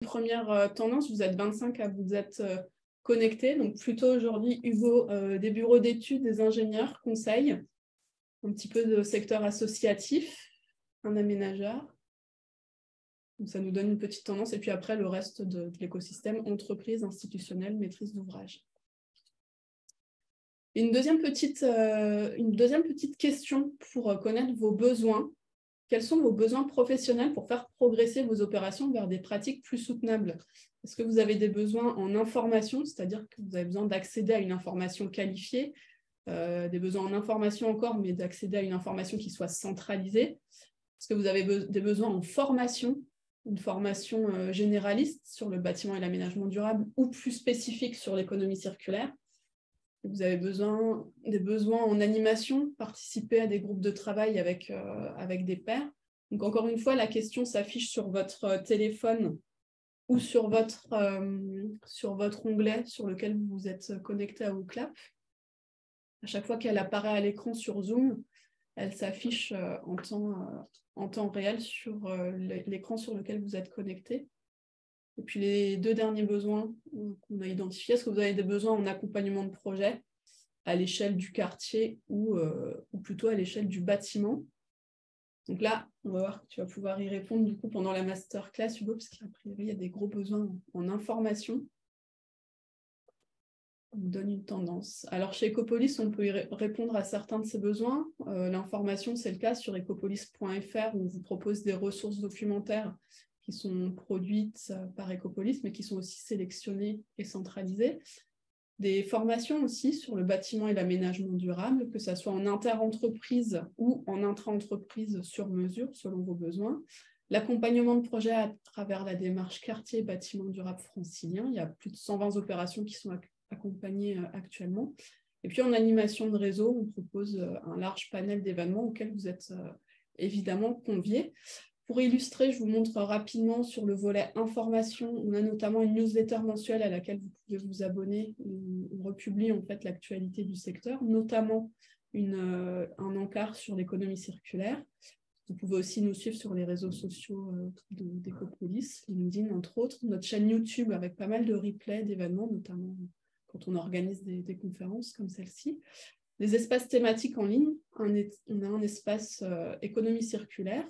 Première tendance, vous êtes 25 à vous être connectés. Donc plutôt aujourd'hui, Hugo, des bureaux d'études, des ingénieurs, conseils, un petit peu de secteur associatif, un aménageur. Donc ça nous donne une petite tendance. Et puis après, le reste de l'écosystème, entreprise, institutionnelle, maîtrise d'ouvrage. Une deuxième petite question pour connaître vos besoins. Quels sont vos besoins professionnels pour faire progresser vos opérations vers des pratiques plus soutenables? Est-ce que vous avez des besoins en information, c'est-à-dire que vous avez besoin d'accéder à une information qualifiée, des besoins en information encore, mais d'accéder à une information qui soit centralisée? Est-ce que vous avez des besoins en formation, une formation généraliste sur le bâtiment et l'aménagement durable ou plus spécifique sur l'économie circulaire? Vous avez des besoins en animation, participer à des groupes de travail avec des pairs. Donc, encore une fois, la question s'affiche sur votre téléphone ou sur votre onglet sur lequel vous vous êtes connecté à OCLAP. À chaque fois qu'elle apparaît à l'écran sur Zoom, elle s'affiche en temps réel sur l'écran sur lequel vous êtes connecté. Et puis les deux derniers besoins qu'on a identifiés, est-ce que vous avez des besoins en accompagnement de projet à l'échelle du quartier ou plutôt à l'échelle du bâtiment? Donc là, on va voir que tu vas pouvoir y répondre du coup pendant la masterclass, Hugo, parce qu'a priori, il y a des gros besoins en information. On nous donne une tendance. Alors chez Ecopolis, on peut y répondre à certains de ces besoins. L'information, c'est le cas sur ecopolis.fr où on vous propose des ressources documentaires qui sont produites par Ecopolis, mais qui sont aussi sélectionnées et centralisées. Des formations aussi sur le bâtiment et l'aménagement durable, que ce soit en inter-entreprise ou en intra-entreprise sur mesure, selon vos besoins. L'accompagnement de projets à travers la démarche quartier bâtiment durable francilien. Il y a plus de 120 opérations qui sont accompagnées actuellement. Et puis en animation de réseau, on propose un large panel d'événements auxquels vous êtes évidemment conviés. Pour illustrer, je vous montre rapidement sur le volet information. On a notamment une newsletter mensuelle à laquelle vous pouvez vous abonner. On republie en fait l'actualité du secteur, notamment un encart sur l'économie circulaire. Vous pouvez aussi nous suivre sur les réseaux sociaux d'Ecopolis, LinkedIn entre autres, notre chaîne YouTube avec pas mal de replays d'événements, notamment quand on organise des conférences comme celle-ci. Des espaces thématiques en ligne. On a un espace économie circulaire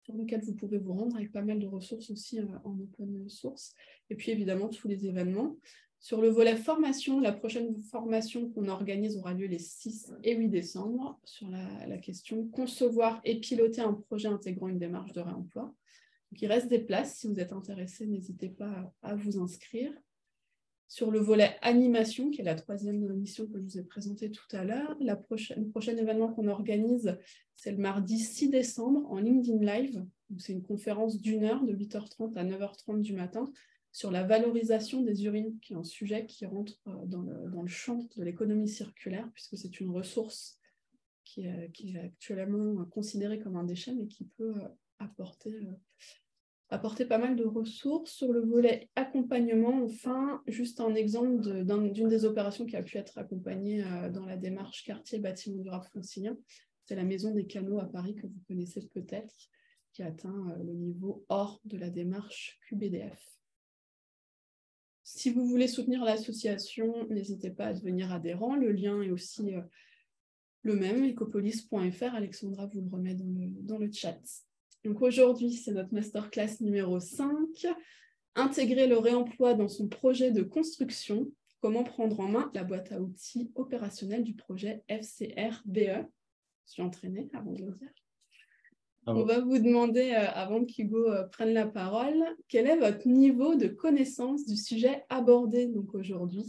sur lequel vous pouvez vous rendre avec pas mal de ressources aussi en open source. Et puis évidemment, tous les événements. Sur le volet formation, la prochaine formation qu'on organise aura lieu les 6 et 8 décembre sur la question « Concevoir et piloter un projet intégrant une démarche de réemploi ». Donc, il reste des places. Si vous êtes intéressé, n'hésitez pas à vous inscrire. Sur le volet animation, qui est la troisième mission que je vous ai présentée tout à l'heure, le prochain événement qu'on organise, c'est le mardi 6 décembre en LinkedIn Live. C'est une conférence d'1 heure, de 8h30 à 9h30 du matin, sur la valorisation des urines, qui est un sujet qui rentre dans le champ de l'économie circulaire, puisque c'est une ressource qui est actuellement considérée comme un déchet, mais qui peut apporter pas mal de ressources. Sur le volet accompagnement, enfin, juste un exemple d'une des opérations qui a pu être accompagnée dans la démarche quartier bâtiment durable francilien. C'est la Maison des Canaux à Paris, que vous connaissez peut-être, qui atteint le niveau hors de la démarche QBDF. Si vous voulez soutenir l'association, n'hésitez pas à devenir adhérent. Le lien est aussi le même, ecopolis.fr. Alexandra vous le remet dans le chat. Donc aujourd'hui, c'est notre masterclass numéro 5. Intégrer le réemploi dans son projet de construction. Comment prendre en main la boîte à outils opérationnelle du projet FCR-BE. Je suis entraînée avant de le dire. On va vous demander, avant qu'Hugo prenne la parole, quel est votre niveau de connaissance du sujet abordé donc aujourd'hui?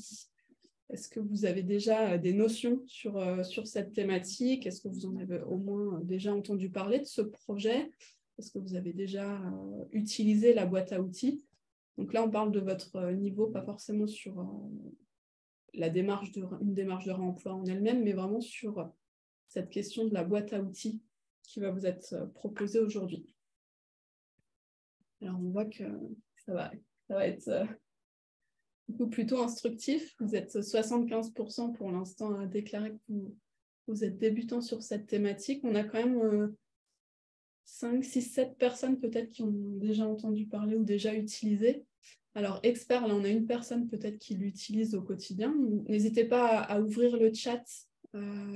Est-ce que vous avez déjà des notions sur cette thématique? Est-ce que vous en avez au moins déjà entendu parler de ce projet? Est-ce que vous avez déjà utilisé la boîte à outils? Donc là, on parle de votre niveau, pas forcément sur une démarche de réemploi en elle-même, mais vraiment sur cette question de la boîte à outils qui va vous être proposée aujourd'hui. Alors, on voit que ça va être plutôt instructif. Vous êtes 75% pour l'instant à déclarer que vous êtes débutant sur cette thématique. On a quand même 5, 6, 7 personnes peut-être qui ont déjà entendu parler ou déjà utilisé. Alors, expert, là, on a une personne peut-être qui l'utilise au quotidien. N'hésitez pas à ouvrir le chat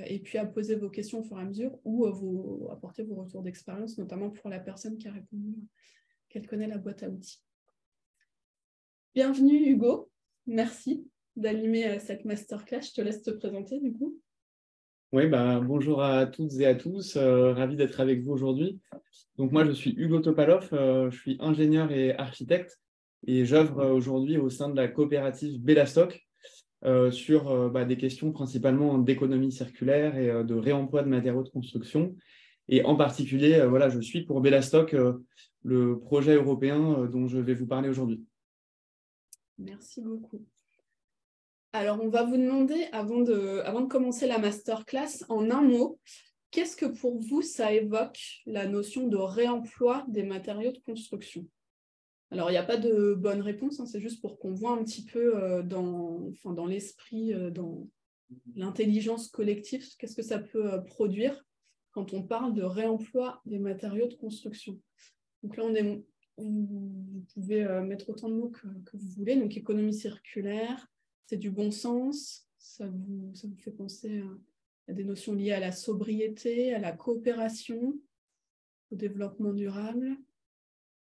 et puis à poser vos questions au fur et à mesure ou apporter vos retours d'expérience, notamment pour la personne qui a répondu qu'elle connaît la boîte à outils. Bienvenue Hugo, merci d'animer cette masterclass. Je te laisse te présenter du coup. Oui, bonjour à toutes et à tous, ravi d'être avec vous aujourd'hui. Donc moi, je suis Hugo Topalov, je suis ingénieur et architecte et j'œuvre aujourd'hui au sein de la coopérative Bellastock sur des questions principalement d'économie circulaire et de réemploi de matériaux de construction. Et en particulier, je suis pour Bellastock, le projet européen dont je vais vous parler aujourd'hui. Merci beaucoup. Alors, on va vous demander, avant de commencer la masterclass, en un mot, qu'est-ce que pour vous, ça évoque la notion de réemploi des matériaux de construction? Alors, il n'y a pas de bonne réponse, hein, c'est juste pour qu'on voit un petit peu dans l'esprit, dans l'intelligence collective, qu'est-ce que ça peut produire quand on parle de réemploi des matériaux de construction. Donc là, vous pouvez mettre autant de mots que vous voulez. Donc, économie circulaire, c'est du bon sens, ça vous fait penser à des notions liées à la sobriété, à la coopération, au développement durable,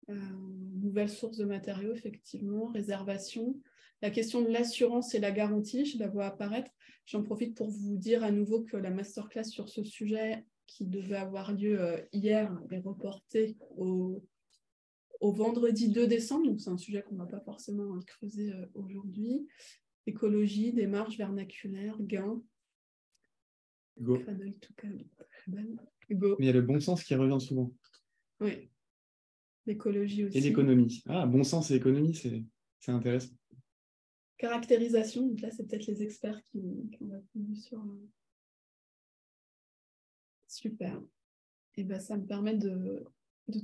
nouvelles sources de matériaux, effectivement, réservation. La question de l'assurance et la garantie, je la vois apparaître. J'en profite pour vous dire à nouveau que la masterclass sur ce sujet qui devait avoir lieu hier est reportée au vendredi 2 décembre, donc c'est un sujet qu'on ne va pas forcément creuser aujourd'hui. Écologie, démarche vernaculaire, gain. Hugo. Hugo. Mais il y a le bon sens qui revient souvent. Oui. L'écologie aussi. Et l'économie. Ah, bon sens et économie, c'est intéressant. Caractérisation, donc là, c'est peut-être les experts qui ont répondu sur... Super. Et ben, ça me permet de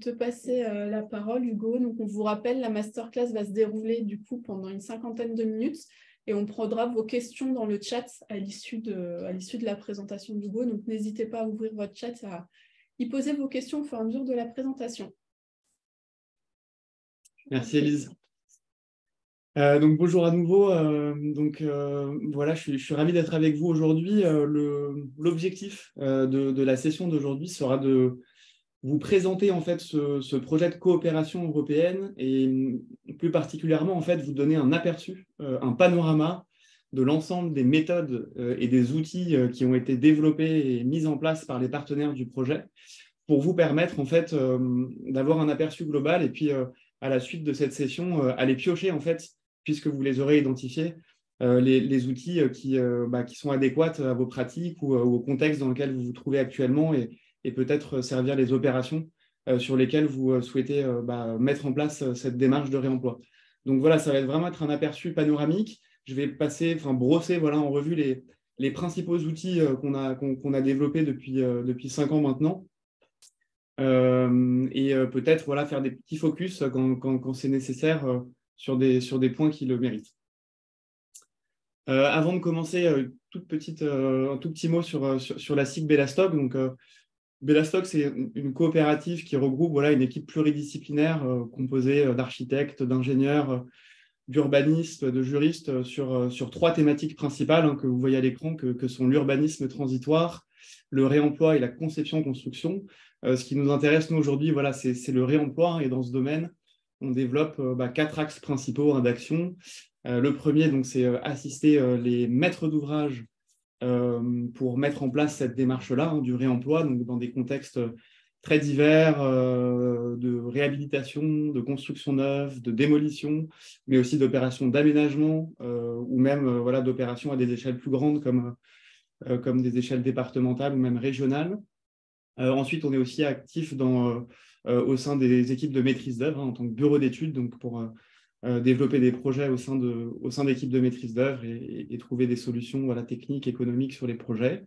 te passer la parole, Hugo. Donc, on vous rappelle, la masterclass va se dérouler du coup pendant une 50aine de minutes et on prendra vos questions dans le chat à l'issue de la présentation d'Hugo. Donc, n'hésitez pas à ouvrir votre chat et à y poser vos questions au fur et à mesure de la présentation. Merci, Élise. Donc bonjour à nouveau. Voilà, je suis ravi d'être avec vous aujourd'hui. L'objectif de la session d'aujourd'hui sera de vous présenter en fait ce projet de coopération européenne et plus particulièrement en fait vous donner un aperçu, un panorama de l'ensemble des méthodes et des outils qui ont été développés et mis en place par les partenaires du projet pour vous permettre en fait d'avoir un aperçu global et puis à la suite de cette session aller piocher en fait, puisque vous les aurez identifiés, les outils qui sont adéquats à vos pratiques ou au contexte dans lequel vous vous trouvez actuellement et peut-être servir les opérations sur lesquelles vous souhaitez mettre en place cette démarche de réemploi. Donc voilà, ça va vraiment être un aperçu panoramique. Je vais brosser en revue les principaux outils qu'on a développés depuis 5 ans maintenant. Peut-être faire des petits focus quand c'est nécessaire sur des points qui le méritent. Avant de commencer, un tout petit mot sur la SIG Bellastock. Donc, Bellastock, c'est une coopérative qui regroupe une équipe pluridisciplinaire composée d'architectes, d'ingénieurs, d'urbanistes, de juristes sur 3 thématiques principales que vous voyez à l'écran, que sont l'urbanisme transitoire, le réemploi et la conception-construction. Ce qui nous intéresse, nous, aujourd'hui, c'est le réemploi. Et dans ce domaine, on développe 4 axes principaux d'action. Le premier, c'est assister les maîtres d'ouvrage pour mettre en place cette démarche-là du réemploi, donc dans des contextes très divers de réhabilitation, de construction neuve, de démolition, mais aussi d'opérations d'aménagement ou même d'opérations à des échelles plus grandes comme des échelles départementales ou même régionales. Ensuite, on est aussi actif au sein des équipes de maîtrise d'œuvre en tant que bureau d'études, donc pour développer des projets au sein d'équipes de maîtrise d'œuvre et trouver des solutions techniques, économiques sur les projets.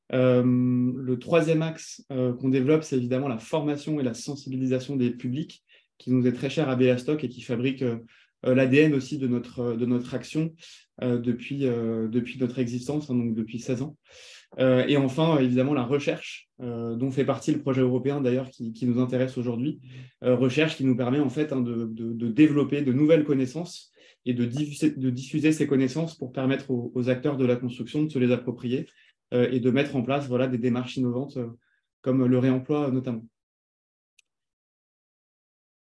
Le troisième axe qu'on développe, c'est évidemment la formation et la sensibilisation des publics, qui nous est très cher à Bellastock et qui fabrique l'ADN aussi de notre action depuis notre existence, donc depuis 16 ans. Et enfin, évidemment, la recherche, dont fait partie le projet européen d'ailleurs qui nous intéresse aujourd'hui. Recherche qui nous permet en fait de développer de nouvelles connaissances et de diffuser ces connaissances pour permettre aux acteurs de la construction de se les approprier et de mettre en place des démarches innovantes comme le réemploi notamment.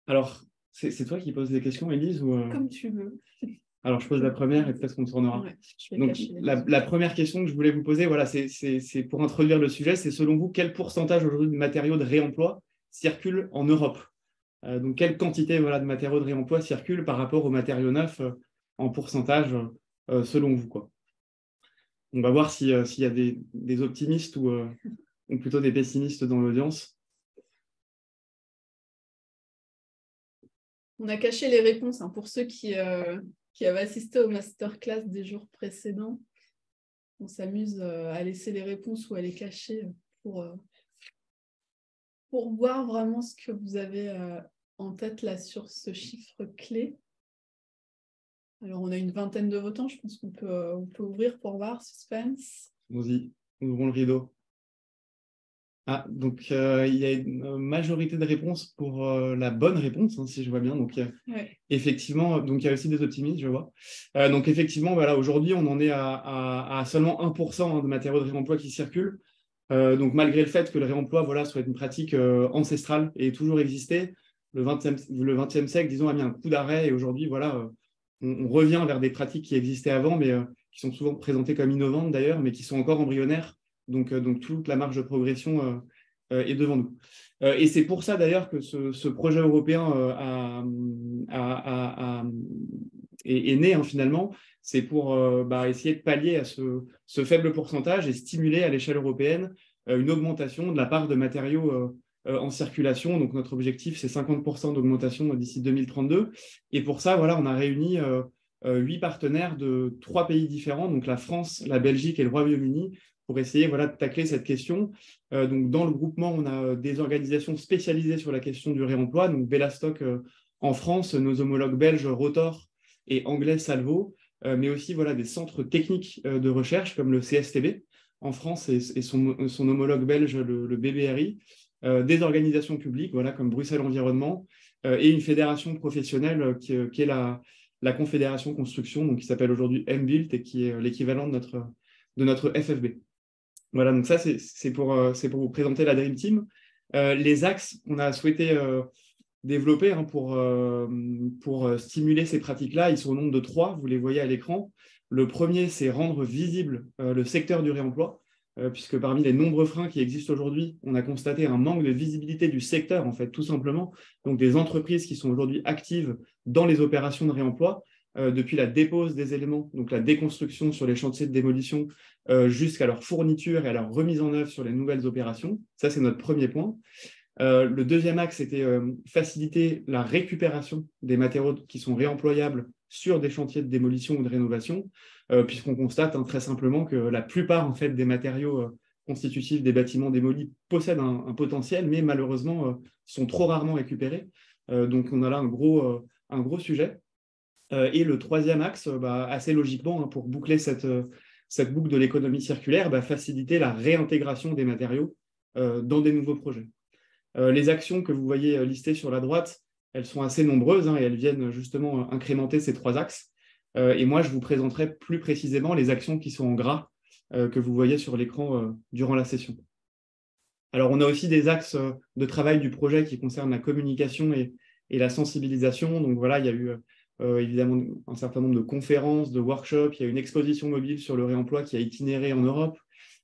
Alors, c'est toi qui poses des questions, Élise ou Comme tu veux. Alors, je pose la première et peut-être qu'on tournera. Ouais, donc, la première question que je voulais vous poser, voilà, c'est pour introduire le sujet, c'est selon vous, quel pourcentage aujourd'hui de matériaux de réemploi circulent en Europe? Donc, quelle quantité de matériaux de réemploi circulent par rapport aux matériaux neufs en pourcentage selon vous, quoi? On va voir s'il y a des optimistes ou plutôt des pessimistes dans l'audience. On a caché les réponses pour ceux qui avaient assisté au masterclass des jours précédents. On s'amuse à laisser les réponses ou à les cacher pour voir vraiment ce que vous avez en tête là sur ce chiffre clé. Alors, on a une vingtaine de votants. Je pense qu'on peut ouvrir pour voir. Suspense. Allons-y, ouvrons le rideau. Ah, donc il y a une majorité de réponses pour la bonne réponse, si je vois bien. Donc, effectivement, donc il y a aussi des optimistes, je vois. Donc, effectivement, aujourd'hui, on en est à seulement 1% de matériaux de réemploi qui circulent. Donc, malgré le fait que le réemploi soit une pratique ancestrale et ait toujours existé, le XXe siècle, disons, a mis un coup d'arrêt et aujourd'hui, on revient vers des pratiques qui existaient avant, mais qui sont souvent présentées comme innovantes d'ailleurs, mais qui sont encore embryonnaires. Donc, toute la marge de progression est devant nous. Et c'est pour ça d'ailleurs que ce projet européen est né finalement. C'est pour essayer de pallier à ce faible pourcentage et stimuler à l'échelle européenne une augmentation de la part de matériaux en circulation. Donc, notre objectif, c'est 50% d'augmentation d'ici 2032. Et pour ça, on a réuni 8 partenaires de 3 pays différents, donc la France, la Belgique et le Royaume-Uni, pour essayer de tacler cette question. Donc, dans le groupement, on a des organisations spécialisées sur la question du réemploi, donc Bellastock en France, nos homologues belges Rotor et anglais Salvo, mais aussi des centres techniques de recherche comme le CSTB en France et son homologue belge, le BBRI, des organisations publiques comme Bruxelles Environnement et une fédération professionnelle qui est la Confédération Construction, donc qui s'appelle aujourd'hui MBuilt et qui est l'équivalent de notre FFB. Voilà, donc ça, c'est pour vous présenter la Dream Team. Les axes qu'on a souhaité développer pour stimuler ces pratiques-là, ils sont au nombre de 3, vous les voyez à l'écran. Le premier, c'est rendre visible le secteur du réemploi, puisque parmi les nombreux freins qui existent aujourd'hui, on a constaté un manque de visibilité du secteur, en fait, tout simplement. Donc, des entreprises qui sont aujourd'hui actives dans les opérations de réemploi, depuis la dépose des éléments, donc la déconstruction sur les chantiers de démolition, jusqu'à leur fourniture et à leur remise en œuvre sur les nouvelles opérations. Ça, c'est notre premier point. Le deuxième axe, c'était faciliter la récupération des matériaux qui sont réemployables sur des chantiers de démolition ou de rénovation, puisqu'on constate très simplement que la plupart des matériaux constitutifs des bâtiments démolis possèdent un potentiel, mais malheureusement sont trop rarement récupérés. Donc on a là un gros sujet. Et le troisième axe, assez logiquement, pour boucler cette boucle de l'économie circulaire, faciliter la réintégration des matériaux dans des nouveaux projets. Les actions que vous voyez listées sur la droite, elles sont assez nombreuses et elles viennent justement incrémenter ces 3 axes. Et moi, je vous présenterai plus précisément les actions qui sont en gras que vous voyez sur l'écran durant la session. Alors, on a aussi des axes de travail du projet qui concernent la communication et la sensibilisation. Donc voilà, il y a eu évidemment un certain nombre de conférences, de workshops, il y a une exposition mobile sur le réemploi qui a itinéré en Europe,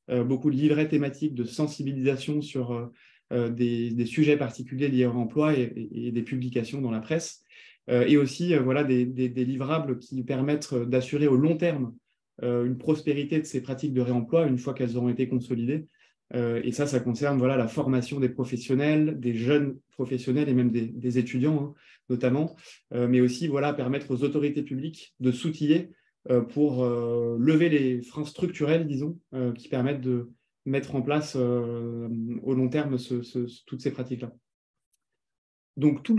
beaucoup de livrets thématiques de sensibilisation sur des sujets particuliers liés au réemploi et des publications dans la presse, et aussi des livrables qui permettent d'assurer au long terme une prospérité de ces pratiques de réemploi une fois qu'elles auront été consolidées. Et ça concerne la formation des professionnels, des jeunes professionnels et même des étudiants notamment, mais aussi permettre aux autorités publiques de s'outiller pour lever les freins structurels, disons, qui permettent de mettre en place au long terme toutes ces pratiques-là. Donc, tout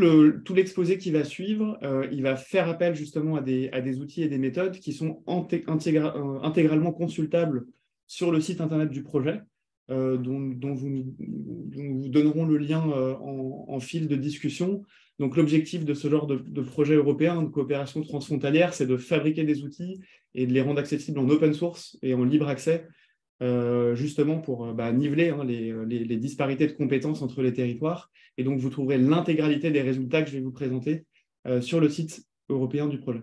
l'exposé qui va suivre, il va faire appel justement à des outils et des méthodes qui sont intégralement consultables sur le site internet du projet, dont vous donnerons le lien en fil de discussion. Donc, l'objectif de ce genre de projet européen de coopération transfrontalière, c'est de fabriquer des outils et de les rendre accessibles en open source et en libre accès, justement pour niveler les disparités de compétences entre les territoires. Et donc, vous trouverez l'intégralité des résultats que je vais vous présenter sur le site européen du projet.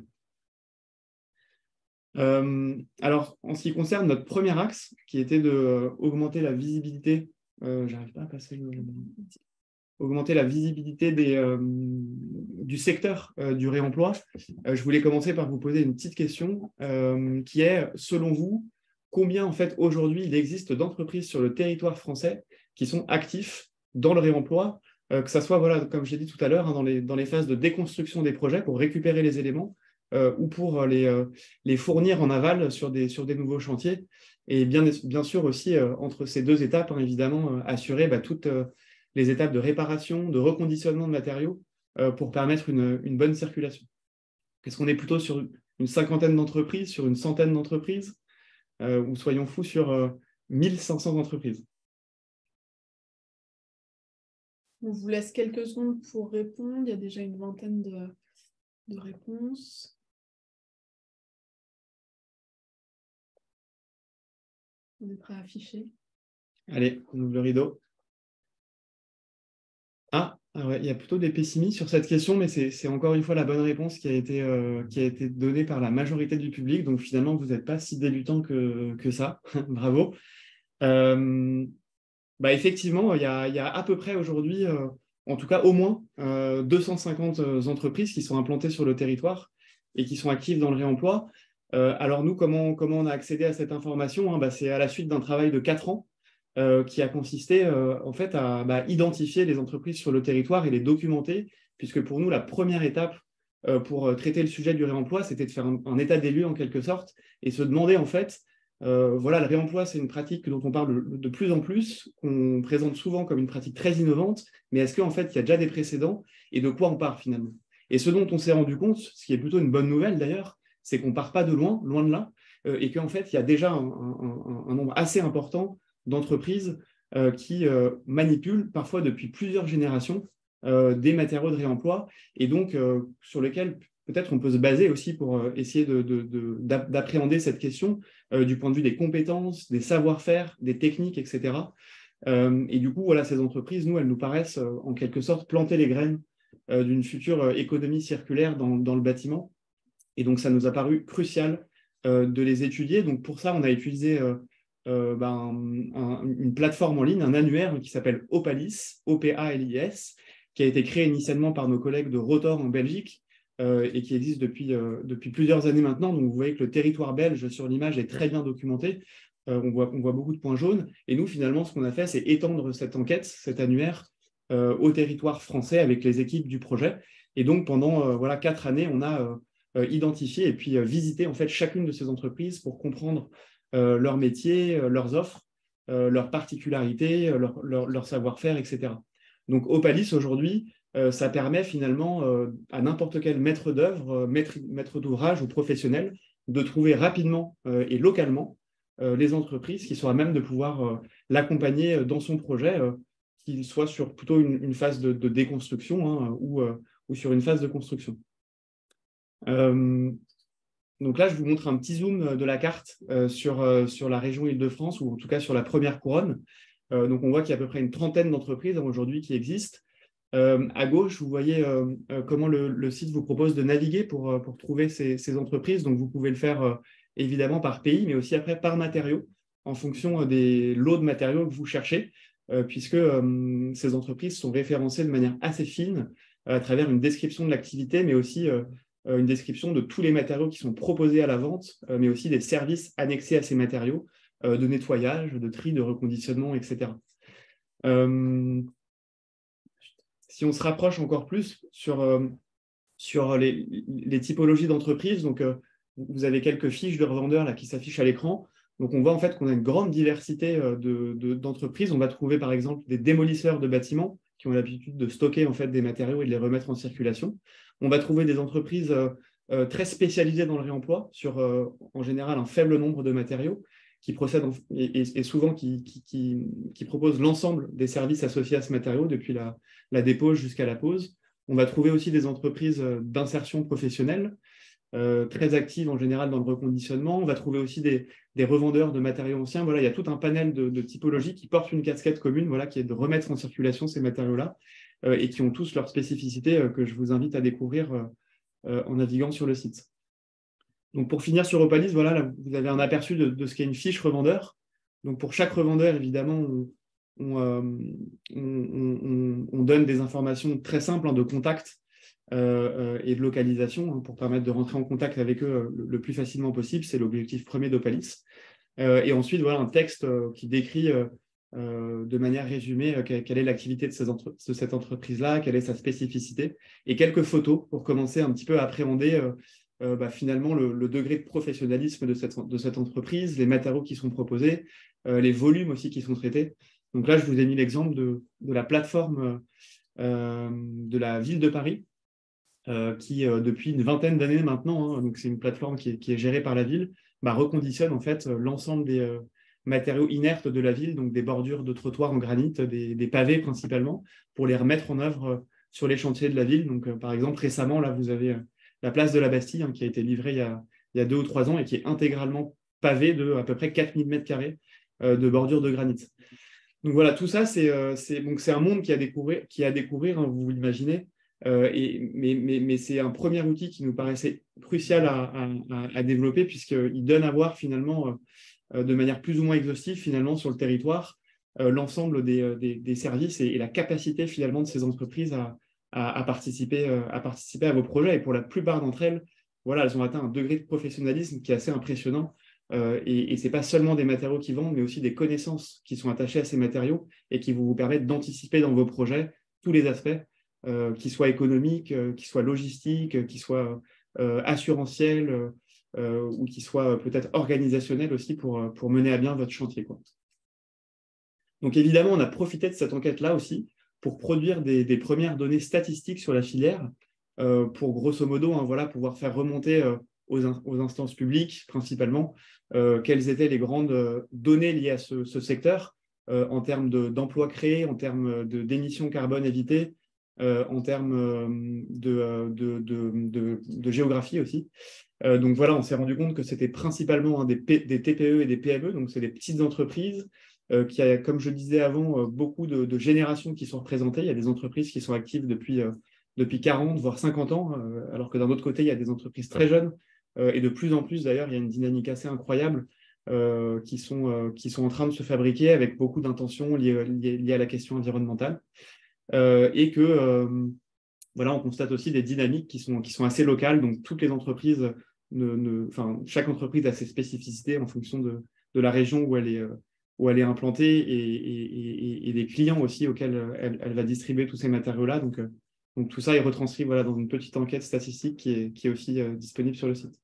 Alors, en ce qui concerne notre premier axe, qui était d'augmenter la visibilité, j'arrive pas à passer augmenter la visibilité du secteur du réemploi, je voulais commencer par vous poser une petite question qui est, selon vous, combien en fait aujourd'hui il existe d'entreprises sur le territoire français qui sont actifs dans le réemploi, que ce soit, voilà, comme j'ai dit tout à l'heure, hein, dans les phases de déconstruction des projets pour récupérer les éléments, ou pour les fournir en aval sur des nouveaux chantiers. Et bien sûr aussi, entre ces deux étapes, hein, évidemment, assurer toutes les étapes de réparation, de reconditionnement de matériaux pour permettre une bonne circulation. Est-ce qu'on est plutôt sur une cinquantaine d'entreprises, sur une centaine d'entreprises, ou soyons fous sur 1500 entreprises? On vous laisse quelques secondes pour répondre. Il y a déjà une vingtaine de réponses. On est prêt à afficher. Allez, on ouvre le rideau. Ouais, il y a plutôt des pessimistes sur cette question, mais c'est encore une fois la bonne réponse qui a été donnée par la majorité du public. Donc finalement, vous n'êtes pas si débutant que ça. Bravo. Effectivement, il y a à peu près aujourd'hui, en tout cas au moins 250 entreprises qui sont implantées sur le territoire et qui sont actives dans le réemploi. Alors nous, comment on a accédé à cette information, hein, c'est à la suite d'un travail de 4 ans qui a consisté en fait à identifier les entreprises sur le territoire et les documenter, puisque pour nous, la première étape pour traiter le sujet du réemploi, c'était de faire un état des lieux en quelque sorte et se demander en fait, voilà, le réemploi, c'est une pratique dont on parle de plus en plus, qu'on présente souvent comme une pratique très innovante, mais est-ce qu'en fait, il y a déjà des précédents et de quoi on part finalement? Et ce dont on s'est rendu compte, ce qui est plutôt une bonne nouvelle d'ailleurs, c'est qu'on ne part pas de loin de là, et qu'en fait, il y a déjà un nombre assez important d'entreprises qui manipulent parfois depuis plusieurs générations des matériaux de réemploi et donc sur lesquels peut-être on peut se baser aussi pour essayer d'appréhender cette question du point de vue des compétences, des savoir-faire, des techniques, etc. Et du coup, voilà, ces entreprises, nous, elles nous paraissent en quelque sorte planter les graines d'une future économie circulaire dans le bâtiment. Et donc, ça nous a paru crucial de les étudier. Donc, pour ça, on a utilisé une plateforme en ligne, un annuaire qui s'appelle Opalis, O-P-A-L-I-S, qui a été créé initialement par nos collègues de Rotor en Belgique et qui existe depuis plusieurs années maintenant. Donc, vous voyez que le territoire belge sur l'image est très bien documenté. On voit beaucoup de points jaunes. Et nous, finalement, ce qu'on a fait, c'est étendre cette enquête, cet annuaire, au territoire français avec les équipes du projet. Et donc, pendant 4 années, on a identifié et puis visité en fait chacune de ces entreprises pour comprendre leur métier, leurs offres, leurs particularités, leur savoir-faire, etc. Donc, Opalis, aujourd'hui, ça permet finalement à n'importe quel maître d'œuvre, maître d'ouvrage ou professionnel de trouver rapidement et localement les entreprises qui sont à même de pouvoir l'accompagner dans son projet, qu'il soit sur plutôt une phase de déconstruction hein, ou sur une phase de construction. Donc là, je vous montre un petit zoom de la carte sur la région Île-de-France, ou en tout cas sur la première couronne. Donc on voit qu'il y a à peu près une trentaine d'entreprises aujourd'hui qui existent. À gauche, vous voyez comment le site vous propose de naviguer pour trouver ces entreprises. Donc vous pouvez le faire évidemment par pays, mais aussi après par matériaux, en fonction des lots de matériaux que vous cherchez, puisque ces entreprises sont référencées de manière assez fine à travers une description de l'activité, mais aussi une description de tous les matériaux qui sont proposés à la vente, mais aussi des services annexés à ces matériaux, de nettoyage, de tri, de reconditionnement, etc. Si on se rapproche encore plus sur les typologies d'entreprises, donc vous avez quelques fiches de revendeurs là, qui s'affichent à l'écran. Donc on voit en fait qu'on a une grande diversité d'entreprises. On va trouver par exemple des démolisseurs de bâtiments qui ont l'habitude de stocker en fait des matériaux et de les remettre en circulation. On va trouver des entreprises très spécialisées dans le réemploi sur en général un faible nombre de matériaux. procède et souvent qui propose l'ensemble des services associés à ce matériau, depuis la dépose jusqu'à la pose. On va trouver aussi des entreprises d'insertion professionnelle, très actives en général dans le reconditionnement. On va trouver aussi des revendeurs de matériaux anciens. Voilà, il y a tout un panel de typologies qui portent une casquette commune, voilà, qui est de remettre en circulation ces matériaux-là et qui ont tous leurs spécificités que je vous invite à découvrir en naviguant sur le site. Donc pour finir sur Opalis, voilà, là, vous avez un aperçu de ce qu'est une fiche revendeur. Donc pour chaque revendeur, évidemment, on donne des informations très simples de contact et de localisation pour permettre de rentrer en contact avec eux le plus facilement possible. C'est l'objectif premier d'Opalis. Et ensuite, voilà un texte qui décrit de manière résumée quelle est l'activité de cette entreprise-là, quelle est sa spécificité, et quelques photos pour commencer un petit peu à appréhender finalement le degré de professionnalisme de cette entreprise, les matériaux qui sont proposés, les volumes aussi qui sont traités. Donc là, je vous ai mis l'exemple de la plateforme de la ville de Paris, qui, depuis une vingtaine d'années maintenant, donc c'est une plateforme qui est gérée par la ville, reconditionne en fait l'ensemble des matériaux inertes de la ville, donc des bordures de trottoirs en granit, des pavés principalement, pour les remettre en œuvre sur les chantiers de la ville. Donc, par exemple, récemment, là, vous avez la place de la Bastille qui a été livrée il y a 2 ou 3 ans et qui est intégralement pavée de à peu près 4000 m² de bordures de granit. Donc voilà, tout ça, c'est un monde qui a à découvrir, vous l'imaginez, mais c'est un premier outil qui nous paraissait crucial à développer, puisqu'il donne à voir finalement, de manière plus ou moins exhaustive finalement sur le territoire, l'ensemble des services et la capacité finalement de ces entreprises à participer à vos projets. Et pour la plupart d'entre elles, voilà, elles ont atteint un degré de professionnalisme qui est assez impressionnant. Et ce n'est pas seulement des matériaux qui vendent, mais aussi des connaissances qui sont attachées à ces matériaux et qui vont vous permettre d'anticiper dans vos projets tous les aspects, qui soient économiques, qui soient logistiques, qui soient assurantiels, ou qui soient peut-être organisationnels aussi pour mener à bien votre chantier, quoi. Donc évidemment, on a profité de cette enquête-là aussi pour produire des premières données statistiques sur la filière, pour grosso modo voilà, pouvoir faire remonter aux instances publiques principalement quelles étaient les grandes données liées à ce secteur en termes d'emplois créés, en termes d'émissions carbone évitées, en termes de géographie aussi. Donc voilà, on s'est rendu compte que c'était principalement des TPE et des PME, donc c'est des petites entreprises qui a, comme je disais avant, beaucoup de générations qui sont représentées. Il y a des entreprises qui sont actives depuis 40, voire 50 ans, alors que d'un autre côté, il y a des entreprises très jeunes, et de plus en plus d'ailleurs, il y a une dynamique assez incroyable qui sont en train de se fabriquer avec beaucoup d'intentions liées à la question environnementale. Et que voilà, on constate aussi des dynamiques qui sont assez locales. Donc toutes les entreprises, chaque entreprise a ses spécificités en fonction de la région où elle est implantée et des clients aussi auxquels elle va distribuer tous ces matériaux-là. Donc tout ça est retranscrit voilà, dans une petite enquête statistique qui est aussi disponible sur le site.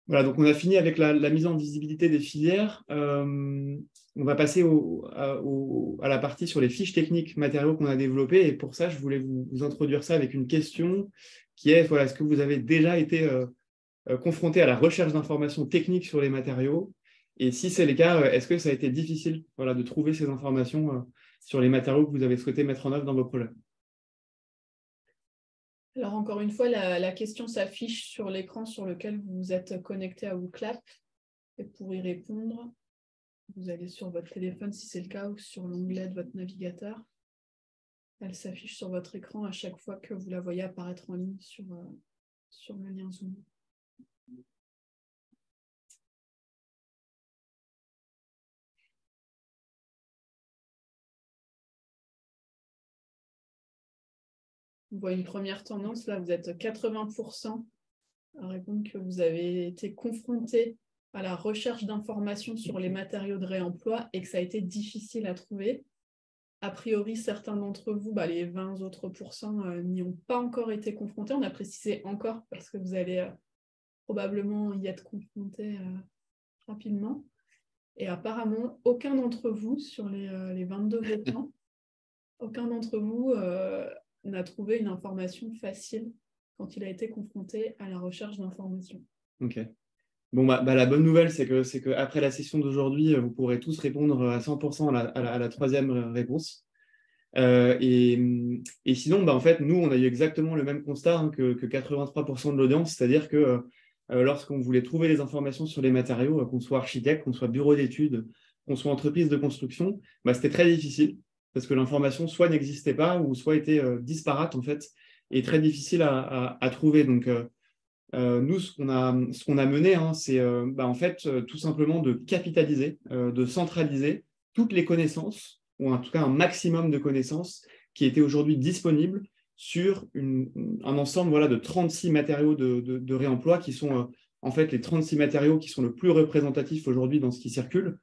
Voilà, donc on a fini avec la mise en visibilité des filières. On va passer à la partie sur les fiches techniques matériaux qu'on a développées. Et pour ça, je voulais vous introduire ça avec une question qui est, voilà, est-ce que vous avez déjà été confronté à la recherche d'informations techniques sur les matériaux? Et si c'est le cas, est-ce que ça a été difficile, voilà, de trouver ces informations sur les matériaux que vous avez souhaité mettre en œuvre dans vos projets? Alors, encore une fois, la question s'affiche sur l'écran sur lequel vous êtes connecté à WooClap. Et pour y répondre, vous allez sur votre téléphone si c'est le cas ou sur l'onglet de votre navigateur. Elle s'affiche sur votre écran à chaque fois que vous la voyez apparaître en ligne sur le lien Zoom. On voit une première tendance, là vous êtes 80% à répondre que vous avez été confronté à la recherche d'informations sur les matériaux de réemploi et que ça a été difficile à trouver. A priori, certains d'entre vous, les 20 autres pourcents, n'y ont pas encore été confrontés. On a précisé encore parce que vous allez probablement y être confrontés rapidement. Et apparemment, aucun d'entre vous, sur les 22 votants, aucun d'entre vous n'a trouvé une information facile quand il a été confronté à la recherche d'informations. Ok. Bon, la bonne nouvelle, c'est que après la session d'aujourd'hui, vous pourrez tous répondre à 100% à la troisième réponse. Et sinon, en fait, nous, on a eu exactement le même constat que 83% de l'audience, c'est-à-dire que lorsqu'on voulait trouver les informations sur les matériaux, qu'on soit architecte, qu'on soit bureau d'études, qu'on soit entreprise de construction, c'était très difficile parce que l'information soit n'existait pas ou soit était disparate en fait et très difficile à trouver. Donc, nous, ce qu'on a mené, c'est en fait tout simplement de capitaliser, de centraliser toutes les connaissances, ou en tout cas un maximum de connaissances qui étaient aujourd'hui disponibles sur un ensemble de 36 matériaux de réemploi qui sont en fait les 36 matériaux qui sont le plus représentatifs aujourd'hui dans ce qui circule,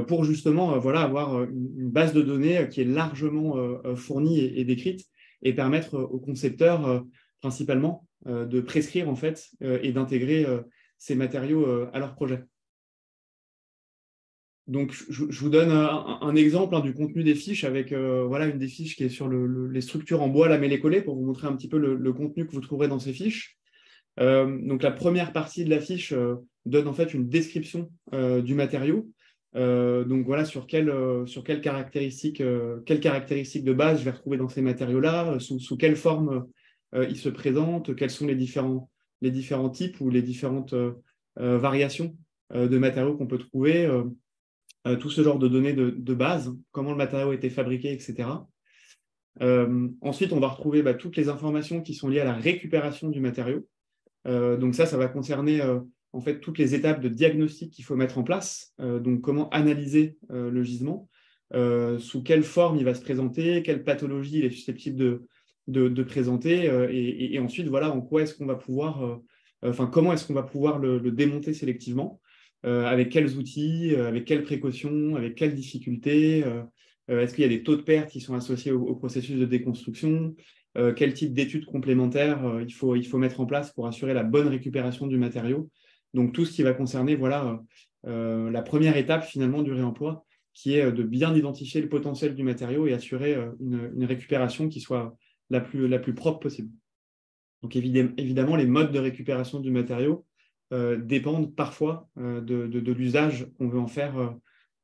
pour justement avoir une base de données qui est largement fournie et décrite et permettre aux concepteurs principalement de prescrire en fait et d'intégrer ces matériaux à leur projet. Donc, je vous donne un exemple du contenu des fiches avec une des fiches qui est sur les structures en bois lamellé-collé pour vous montrer un petit peu le contenu que vous trouverez dans ces fiches. Donc, la première partie de la fiche donne en fait une description du matériau. Donc, voilà sur quelles caractéristiques de base je vais retrouver dans ces matériaux-là, sous quelle forme ils se présentent, quels sont les différents types ou les différentes variations de matériaux qu'on peut trouver, tout ce genre de données de base, comment le matériau a été fabriqué, etc. Ensuite, on va retrouver toutes les informations qui sont liées à la récupération du matériau. Donc ça va concerner en fait toutes les étapes de diagnostic qu'il faut mettre en place. Donc comment analyser le gisement, sous quelle forme il va se présenter, quelle pathologie il est susceptible de présenter, et ensuite en quoi est-ce qu'on va pouvoir, comment est-ce qu'on va pouvoir le démonter sélectivement, avec quels outils, avec quelles précautions, avec quelles difficultés, est-ce qu'il y a des taux de perte qui sont associés au processus de déconstruction, quel type d'études complémentaires il faut mettre en place pour assurer la bonne récupération du matériau. Donc tout ce qui va concerner la première étape finalement du réemploi, qui est de bien identifier le potentiel du matériau et assurer une récupération qui soit la plus propre possible. Donc évidemment, les modes de récupération du matériau dépendent parfois de l'usage qu'on veut en faire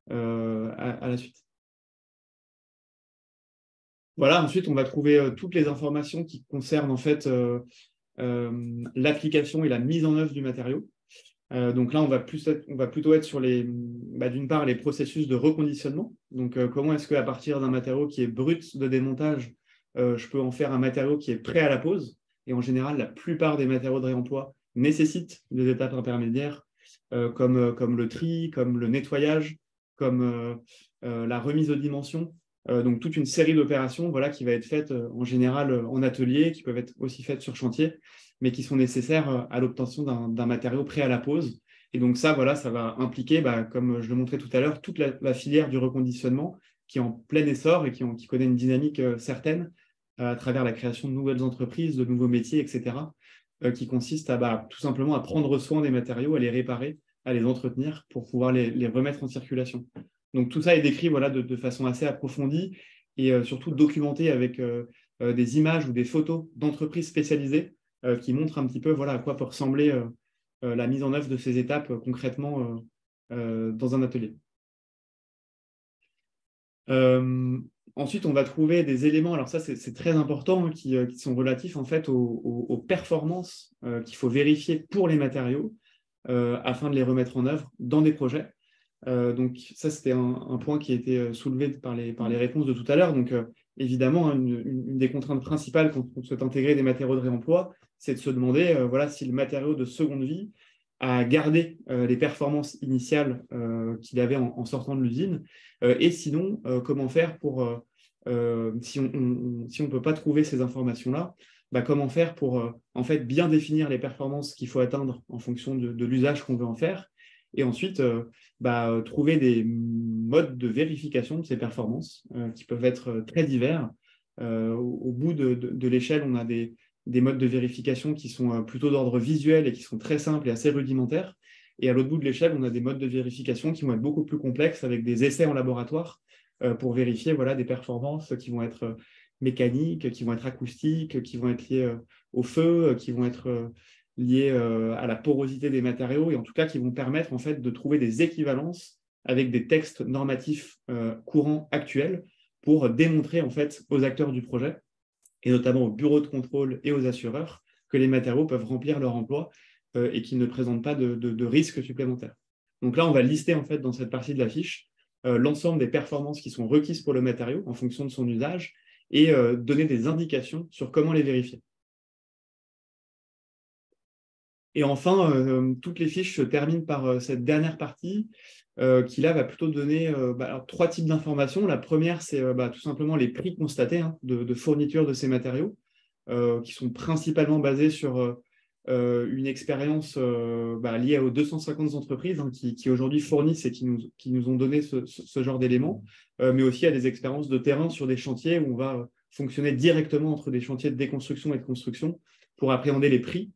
à la suite. Voilà, ensuite, on va trouver toutes les informations qui concernent en fait l'application et la mise en œuvre du matériau. Donc là, on va plutôt être sur d'une part, les processus de reconditionnement. Donc, comment est-ce qu'à partir d'un matériau qui est brut de démontage, je peux en faire un matériau qui est prêt à la pose. Et en général, la plupart des matériaux de réemploi nécessitent des étapes intermédiaires, comme le tri, comme le nettoyage, comme la remise aux dimensions. Donc, toute une série d'opérations qui va être faite en général en atelier, qui peuvent être aussi faites sur chantier, mais qui sont nécessaires à l'obtention d'un matériau prêt à la pose. Et donc ça va impliquer, comme je le montrais tout à l'heure, toute la filière du reconditionnement qui est en plein essor et qui connaît une dynamique certaine à travers la création de nouvelles entreprises, de nouveaux métiers, etc., qui consiste tout simplement à prendre soin des matériaux, à les réparer, à les entretenir pour pouvoir les remettre en circulation. Donc tout ça est décrit de façon assez approfondie et surtout documenté avec des images ou des photos d'entreprises spécialisées qui montrent un petit peu à quoi peut ressembler la mise en œuvre de ces étapes concrètement dans un atelier. Ensuite, on va trouver des éléments, alors ça c'est très important, qui sont relatifs en fait aux performances qu'il faut vérifier pour les matériaux afin de les remettre en œuvre dans des projets. Donc ça, c'était un point qui a été soulevé par les réponses de tout à l'heure. Donc évidemment, une des contraintes principales quand on souhaite intégrer des matériaux de réemploi, c'est de se demander si le matériau de seconde vie a gardé les performances initiales qu'il avait en sortant de l'usine. Et sinon, comment faire pour, si on ne peut pas trouver ces informations-là, comment faire pour en fait bien définir les performances qu'il faut atteindre en fonction de l'usage qu'on veut en faire. Et ensuite, trouver des modes de vérification de ces performances qui peuvent être très divers. Au bout de l'échelle, on a des modes de vérification qui sont plutôt d'ordre visuel et qui sont très simples et assez rudimentaires. Et à l'autre bout de l'échelle, on a des modes de vérification qui vont être beaucoup plus complexes avec des essais en laboratoire pour vérifier des performances qui vont être mécaniques, qui vont être acoustiques, qui vont être liées au feu, qui vont être liées à la porosité des matériaux, et en tout cas qui vont permettre en fait de trouver des équivalences avec des textes normatifs courants actuels pour démontrer en fait aux acteurs du projet, et notamment aux bureaux de contrôle et aux assureurs, que les matériaux peuvent remplir leur emploi et qu'ils ne présentent pas de risques supplémentaires. Donc là, on va lister en fait dans cette partie de la fiche l'ensemble des performances qui sont requises pour le matériau en fonction de son usage et donner des indications sur comment les vérifier. Et enfin, toutes les fiches se terminent par cette dernière partie qui là va plutôt donner alors, 3 types d'informations. La première, c'est tout simplement les prix constatés de fourniture de ces matériaux qui sont principalement basés sur une expérience liée aux 250 entreprises qui aujourd'hui fournissent et qui nous ont donné ce genre d'éléments, mais aussi à des expériences de terrain sur des chantiers où on va fonctionner directement entre des chantiers de déconstruction et de construction pour appréhender les prix,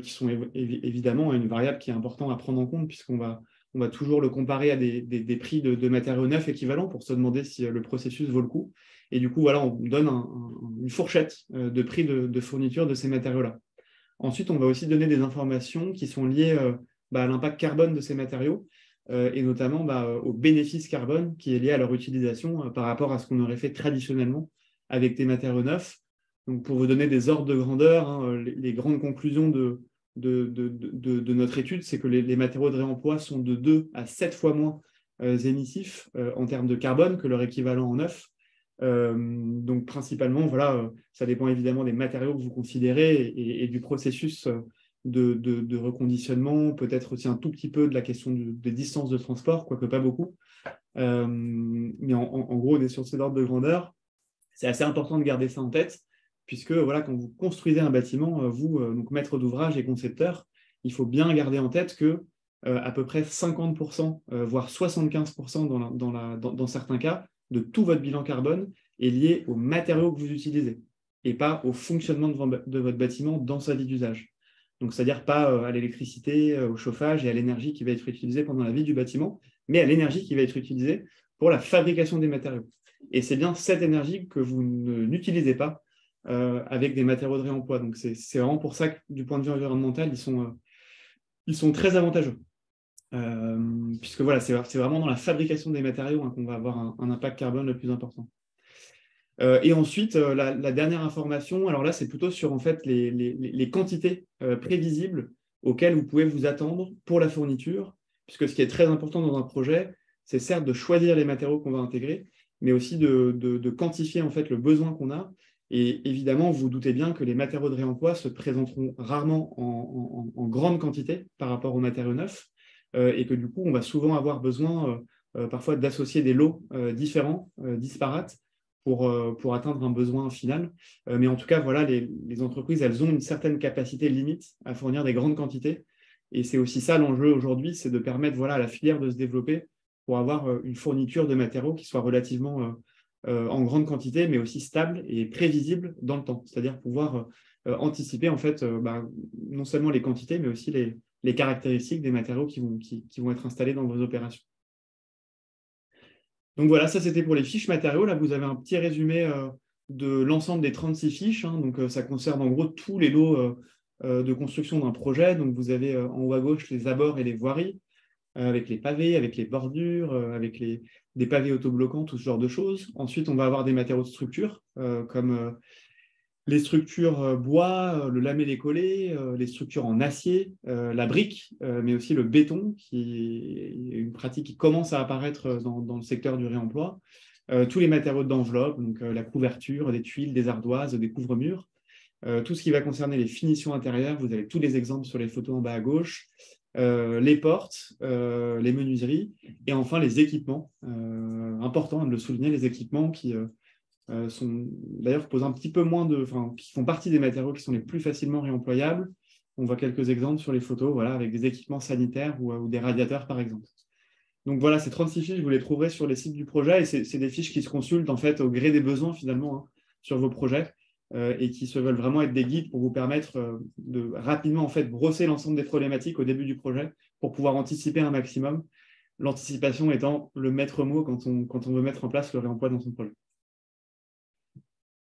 qui sont évidemment une variable qui est importante à prendre en compte, puisqu'on va toujours le comparer à des prix de matériaux neufs équivalents pour se demander si le processus vaut le coup. Et du coup, voilà, on donne une fourchette de prix de fourniture de ces matériaux-là. Ensuite, on va aussi donner des informations qui sont liées à l'impact carbone de ces matériaux, et notamment au bénéfice carbone qui est lié à leur utilisation par rapport à ce qu'on aurait fait traditionnellement avec des matériaux neufs. Donc, pour vous donner des ordres de grandeur, les grandes conclusions de notre étude, c'est que les matériaux de réemploi sont de 2 à 7 fois moins émissifs en termes de carbone que leur équivalent en neuf. Donc, principalement, voilà, ça dépend évidemment des matériaux que vous considérez et du processus de reconditionnement, peut-être aussi un tout petit peu de la question des distances de transport, quoique pas beaucoup. Mais en gros, on est sur ces ordres de grandeur. C'est assez important de garder ça en tête, puisque voilà, quand vous construisez un bâtiment, vous, donc maître d'ouvrage et concepteur, il faut bien garder en tête que à peu près 50%, voire 75% dans certains cas, de tout votre bilan carbone est lié aux matériaux que vous utilisez et pas au fonctionnement de votre bâtiment dans sa vie d'usage. Donc, c'est-à-dire pas à l'électricité, au chauffage et à l'énergie qui va être utilisée pendant la vie du bâtiment, mais à l'énergie qui va être utilisée pour la fabrication des matériaux. Et c'est bien cette énergie que vous n'utilisez pas avec des matériaux de réemploi. Donc, c'est vraiment pour ça que, du point de vue environnemental, ils sont très avantageux. Puisque voilà, c'est vraiment dans la fabrication des matériaux qu'on va avoir un impact carbone le plus important. Et ensuite, la dernière information, alors là, c'est plutôt sur en fait, les quantités prévisibles auxquelles vous pouvez vous attendre pour la fourniture, puisque ce qui est très important dans un projet, c'est certes de choisir les matériaux qu'on va intégrer, mais aussi de quantifier en fait, le besoin qu'on a. Et évidemment, vous vous doutez bien que les matériaux de réemploi se présenteront rarement en grande quantité par rapport aux matériaux neufs, et que du coup, on va souvent avoir besoin parfois d'associer des lots différents, disparates, pour atteindre un besoin final. Mais en tout cas, voilà, les entreprises, elles ont une certaine capacité limite à fournir des grandes quantités. Et c'est aussi ça l'enjeu aujourd'hui, c'est de permettre voilà, à la filière de se développer pour avoir une fourniture de matériaux qui soit relativement en grande quantité, mais aussi stable et prévisible dans le temps. C'est-à-dire pouvoir anticiper en fait, non seulement les quantités, mais aussi les caractéristiques des matériaux qui vont être installés dans vos opérations. Donc voilà, ça c'était pour les fiches matériaux. Là, vous avez un petit résumé de l'ensemble des 36 fiches. Donc ça concerne en gros tous les lots de construction d'un projet. Donc vous avez en haut à gauche les abords et les voiries, avec les pavés, avec les bordures, avec des pavés autobloquants, tout ce genre de choses. Ensuite, on va avoir des matériaux de structure, comme les structures bois, le lamellé-collé, les structures en acier, la brique, mais aussi le béton, qui est une pratique qui commence à apparaître dans le secteur du réemploi. Tous les matériaux d'enveloppe, donc la couverture, des tuiles, des ardoises, des couvre-murs. Tout ce qui va concerner les finitions intérieures, vous avez tous les exemples sur les photos en bas à gauche. Les portes, les menuiseries, et enfin les équipements. Important de le souligner, les équipements qui sont d'ailleurs posent un petit peu moins qui font partie des matériaux qui sont les plus facilement réemployables. On voit quelques exemples sur les photos, voilà, avec des équipements sanitaires ou des radiateurs par exemple. Donc voilà, ces 36 fiches, vous les trouverez sur les sites du projet, et c'est des fiches qui se consultent en fait au gré des besoins finalement sur vos projets, et qui se veulent vraiment être des guides pour vous permettre de rapidement en fait brosser l'ensemble des problématiques au début du projet pour pouvoir anticiper un maximum, l'anticipation étant le maître mot quand on veut mettre en place le réemploi dans son projet.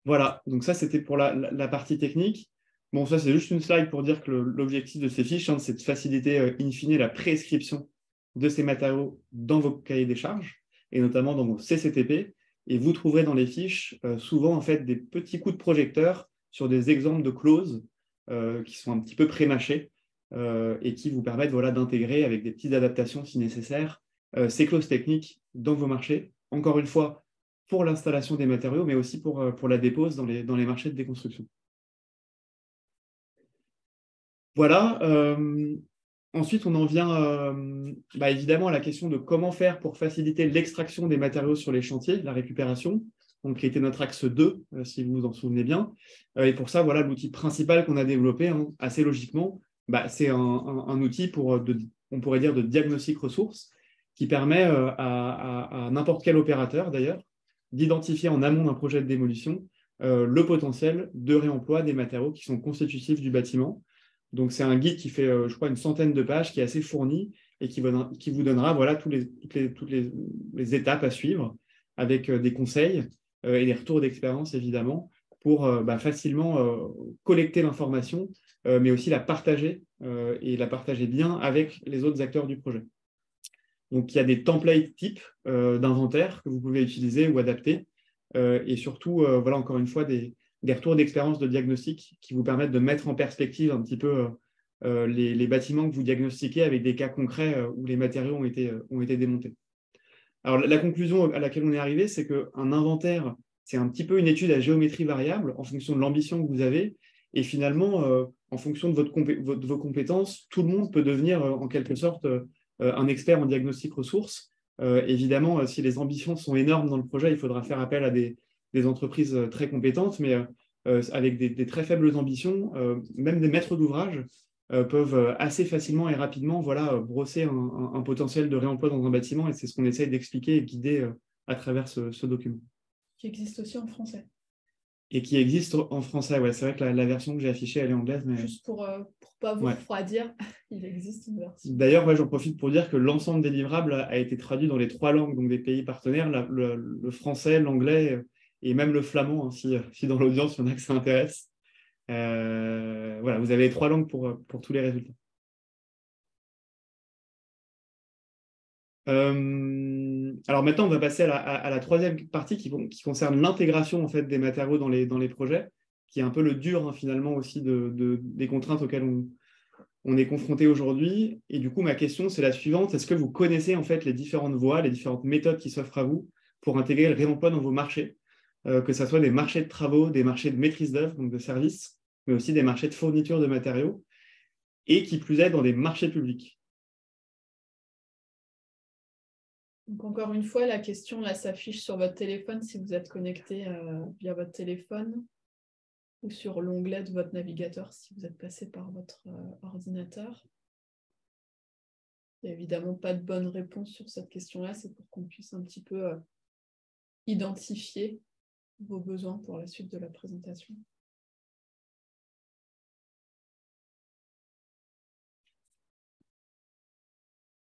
Voilà, donc ça, c'était pour la partie technique. Bon, ça, c'est juste une slide pour dire que l'objectif de ces fiches, hein, c'est de faciliter, in fine, la prescription de ces matériaux dans vos cahiers des charges, et notamment dans vos CCTP. Et vous trouverez dans les fiches souvent, en fait, des petits coups de projecteur sur des exemples de clauses qui sont un petit peu pré-mâchées et qui vous permettent, voilà, d'intégrer avec des petites adaptations, si nécessaire, ces clauses techniques dans vos marchés. Encore une fois, pour l'installation des matériaux, mais aussi pour la dépose dans les marchés de déconstruction. Voilà. Ensuite, on en vient évidemment à la question de comment faire pour faciliter l'extraction des matériaux sur les chantiers, la récupération, donc qui était notre axe 2, si vous vous en souvenez bien. Et pour ça, voilà, l'outil principal qu'on a développé, hein, assez logiquement, c'est un outil on pourrait dire, de diagnostic ressources, qui permet à n'importe quel opérateur, d'ailleurs, d'identifier en amont d'un projet de démolition le potentiel de réemploi des matériaux qui sont constitutifs du bâtiment. Donc, c'est un guide qui fait, je crois, une centaine de pages, qui est assez fourni et qui vous donnera, voilà, toutes les étapes à suivre avec des conseils et des retours d'expérience, évidemment, pour facilement collecter l'information, mais aussi la partager et la partager bien avec les autres acteurs du projet. Donc, il y a des templates types d'inventaire que vous pouvez utiliser ou adapter. Et surtout, voilà, encore une fois, des retours d'expérience de diagnostic qui vous permettent de mettre en perspective un petit peu les bâtiments que vous diagnostiquez avec des cas concrets où les matériaux ont été démontés. Alors, la conclusion à laquelle on est arrivé, c'est qu'un inventaire, c'est un petit peu une étude à géométrie variable en fonction de l'ambition que vous avez. Et finalement, en fonction de vos compétences, tout le monde peut devenir en quelque sorte un expert en diagnostic ressources. Évidemment, si les ambitions sont énormes dans le projet, il faudra faire appel à des entreprises très compétentes, mais avec des très faibles ambitions, même des maîtres d'ouvrage peuvent assez facilement et rapidement, voilà, brosser un potentiel de réemploi dans un bâtiment, et c'est ce qu'on essaye d'expliquer et de guider à travers ce document. Qui existe aussi en français. Et qui existe en français, ouais. C'est vrai que la version que j'ai affichée, elle est anglaise. Mais... Juste pour pas vous refroidir, il existe une version. D'ailleurs, j'en profite pour dire que l'ensemble des livrables a été traduit dans les 3 langues, donc des pays partenaires, le français, l'anglais et même le flamand, hein, si dans l'audience, il y en a que ça intéresse. Voilà, vous avez les 3 langues pour tous les résultats. Alors maintenant, on va passer à la 3e partie qui concerne l'intégration en fait, des matériaux dans les projets, qui est un peu le dur, hein, finalement, aussi des contraintes auxquelles on est confronté aujourd'hui. Et du coup, ma question, c'est la suivante. Est-ce que vous connaissez en fait les différentes voies, les différentes méthodes qui s'offrent à vous pour intégrer le réemploi dans vos marchés, que ce soit des marchés de travaux, des marchés de maîtrise d'œuvre, donc de services, mais aussi des marchés de fourniture de matériaux, et qui plus est dans des marchés publics? Donc, encore une fois, la question là s'affiche sur votre téléphone si vous êtes connecté via votre téléphone ou sur l'onglet de votre navigateur si vous êtes passé par votre ordinateur. Il n'y a évidemment pas de bonne réponse sur cette question-là, c'est pour qu'on puisse un petit peu identifier vos besoins pour la suite de la présentation.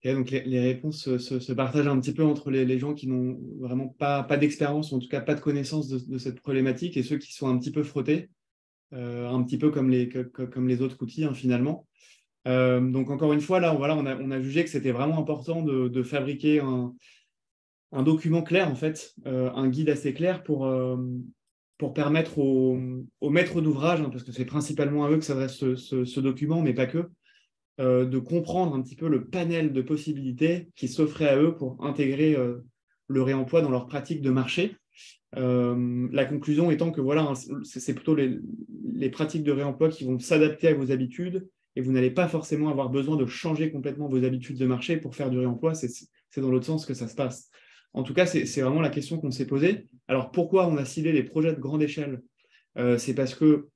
Okay, donc les réponses se partagent un petit peu entre les gens qui n'ont vraiment pas d'expérience, ou en tout cas pas de connaissance de cette problématique, et ceux qui sont un petit peu frottés, un petit peu comme les autres outils, hein, finalement. Donc encore une fois, là, voilà, on a jugé que c'était vraiment important de fabriquer un document clair, en fait, un guide assez clair pour permettre aux maîtres d'ouvrage, hein, parce que c'est principalement à eux que s'adresse ce document, mais pas que, de comprendre un petit peu le panel de possibilités qui s'offraient à eux pour intégrer le réemploi dans leur pratique de marché. La conclusion étant que voilà, c'est plutôt les pratiques de réemploi qui vont s'adapter à vos habitudes, et vous n'allez pas forcément avoir besoin de changer complètement vos habitudes de marché pour faire du réemploi. C'est dans l'autre sens que ça se passe. En tout cas, c'est vraiment la question qu'on s'est posée. Alors, pourquoi on a ciblé les projets de grande échelle? C'est parce que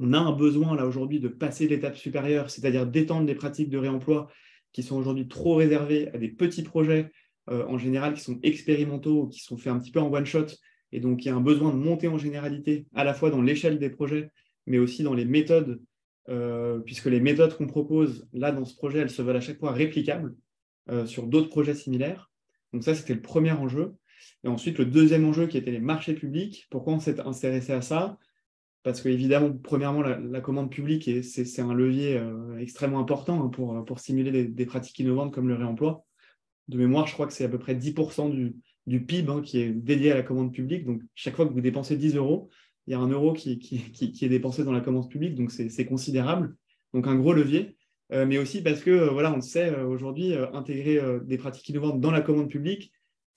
on a un besoin là aujourd'hui de passer l'étape supérieure, c'est-à-dire d'étendre les pratiques de réemploi qui sont aujourd'hui trop réservées à des petits projets, en général qui sont expérimentaux, qui sont faits un petit peu en one-shot. Et donc, il y a un besoin de monter en généralité, à la fois dans l'échelle des projets, mais aussi dans les méthodes, puisque les méthodes qu'on propose là dans ce projet, elles se veulent à chaque fois réplicables sur d'autres projets similaires. Donc ça, c'était le premier enjeu. Et ensuite, le deuxième enjeu qui était les marchés publics. Pourquoi on s'est intéressé à ça? Parce qu'évidemment, premièrement, la commande publique, c'est un levier extrêmement important, hein, pour stimuler des pratiques innovantes comme le réemploi. De mémoire, je crois que c'est à peu près 10% du PIB, hein, qui est dédié à la commande publique. Donc, chaque fois que vous dépensez 10 euros, il y a un euro qui est dépensé dans la commande publique. Donc, c'est considérable. Donc, un gros levier. Mais aussi parce que, voilà, on le sait aujourd'hui, intégrer des pratiques innovantes dans la commande publique,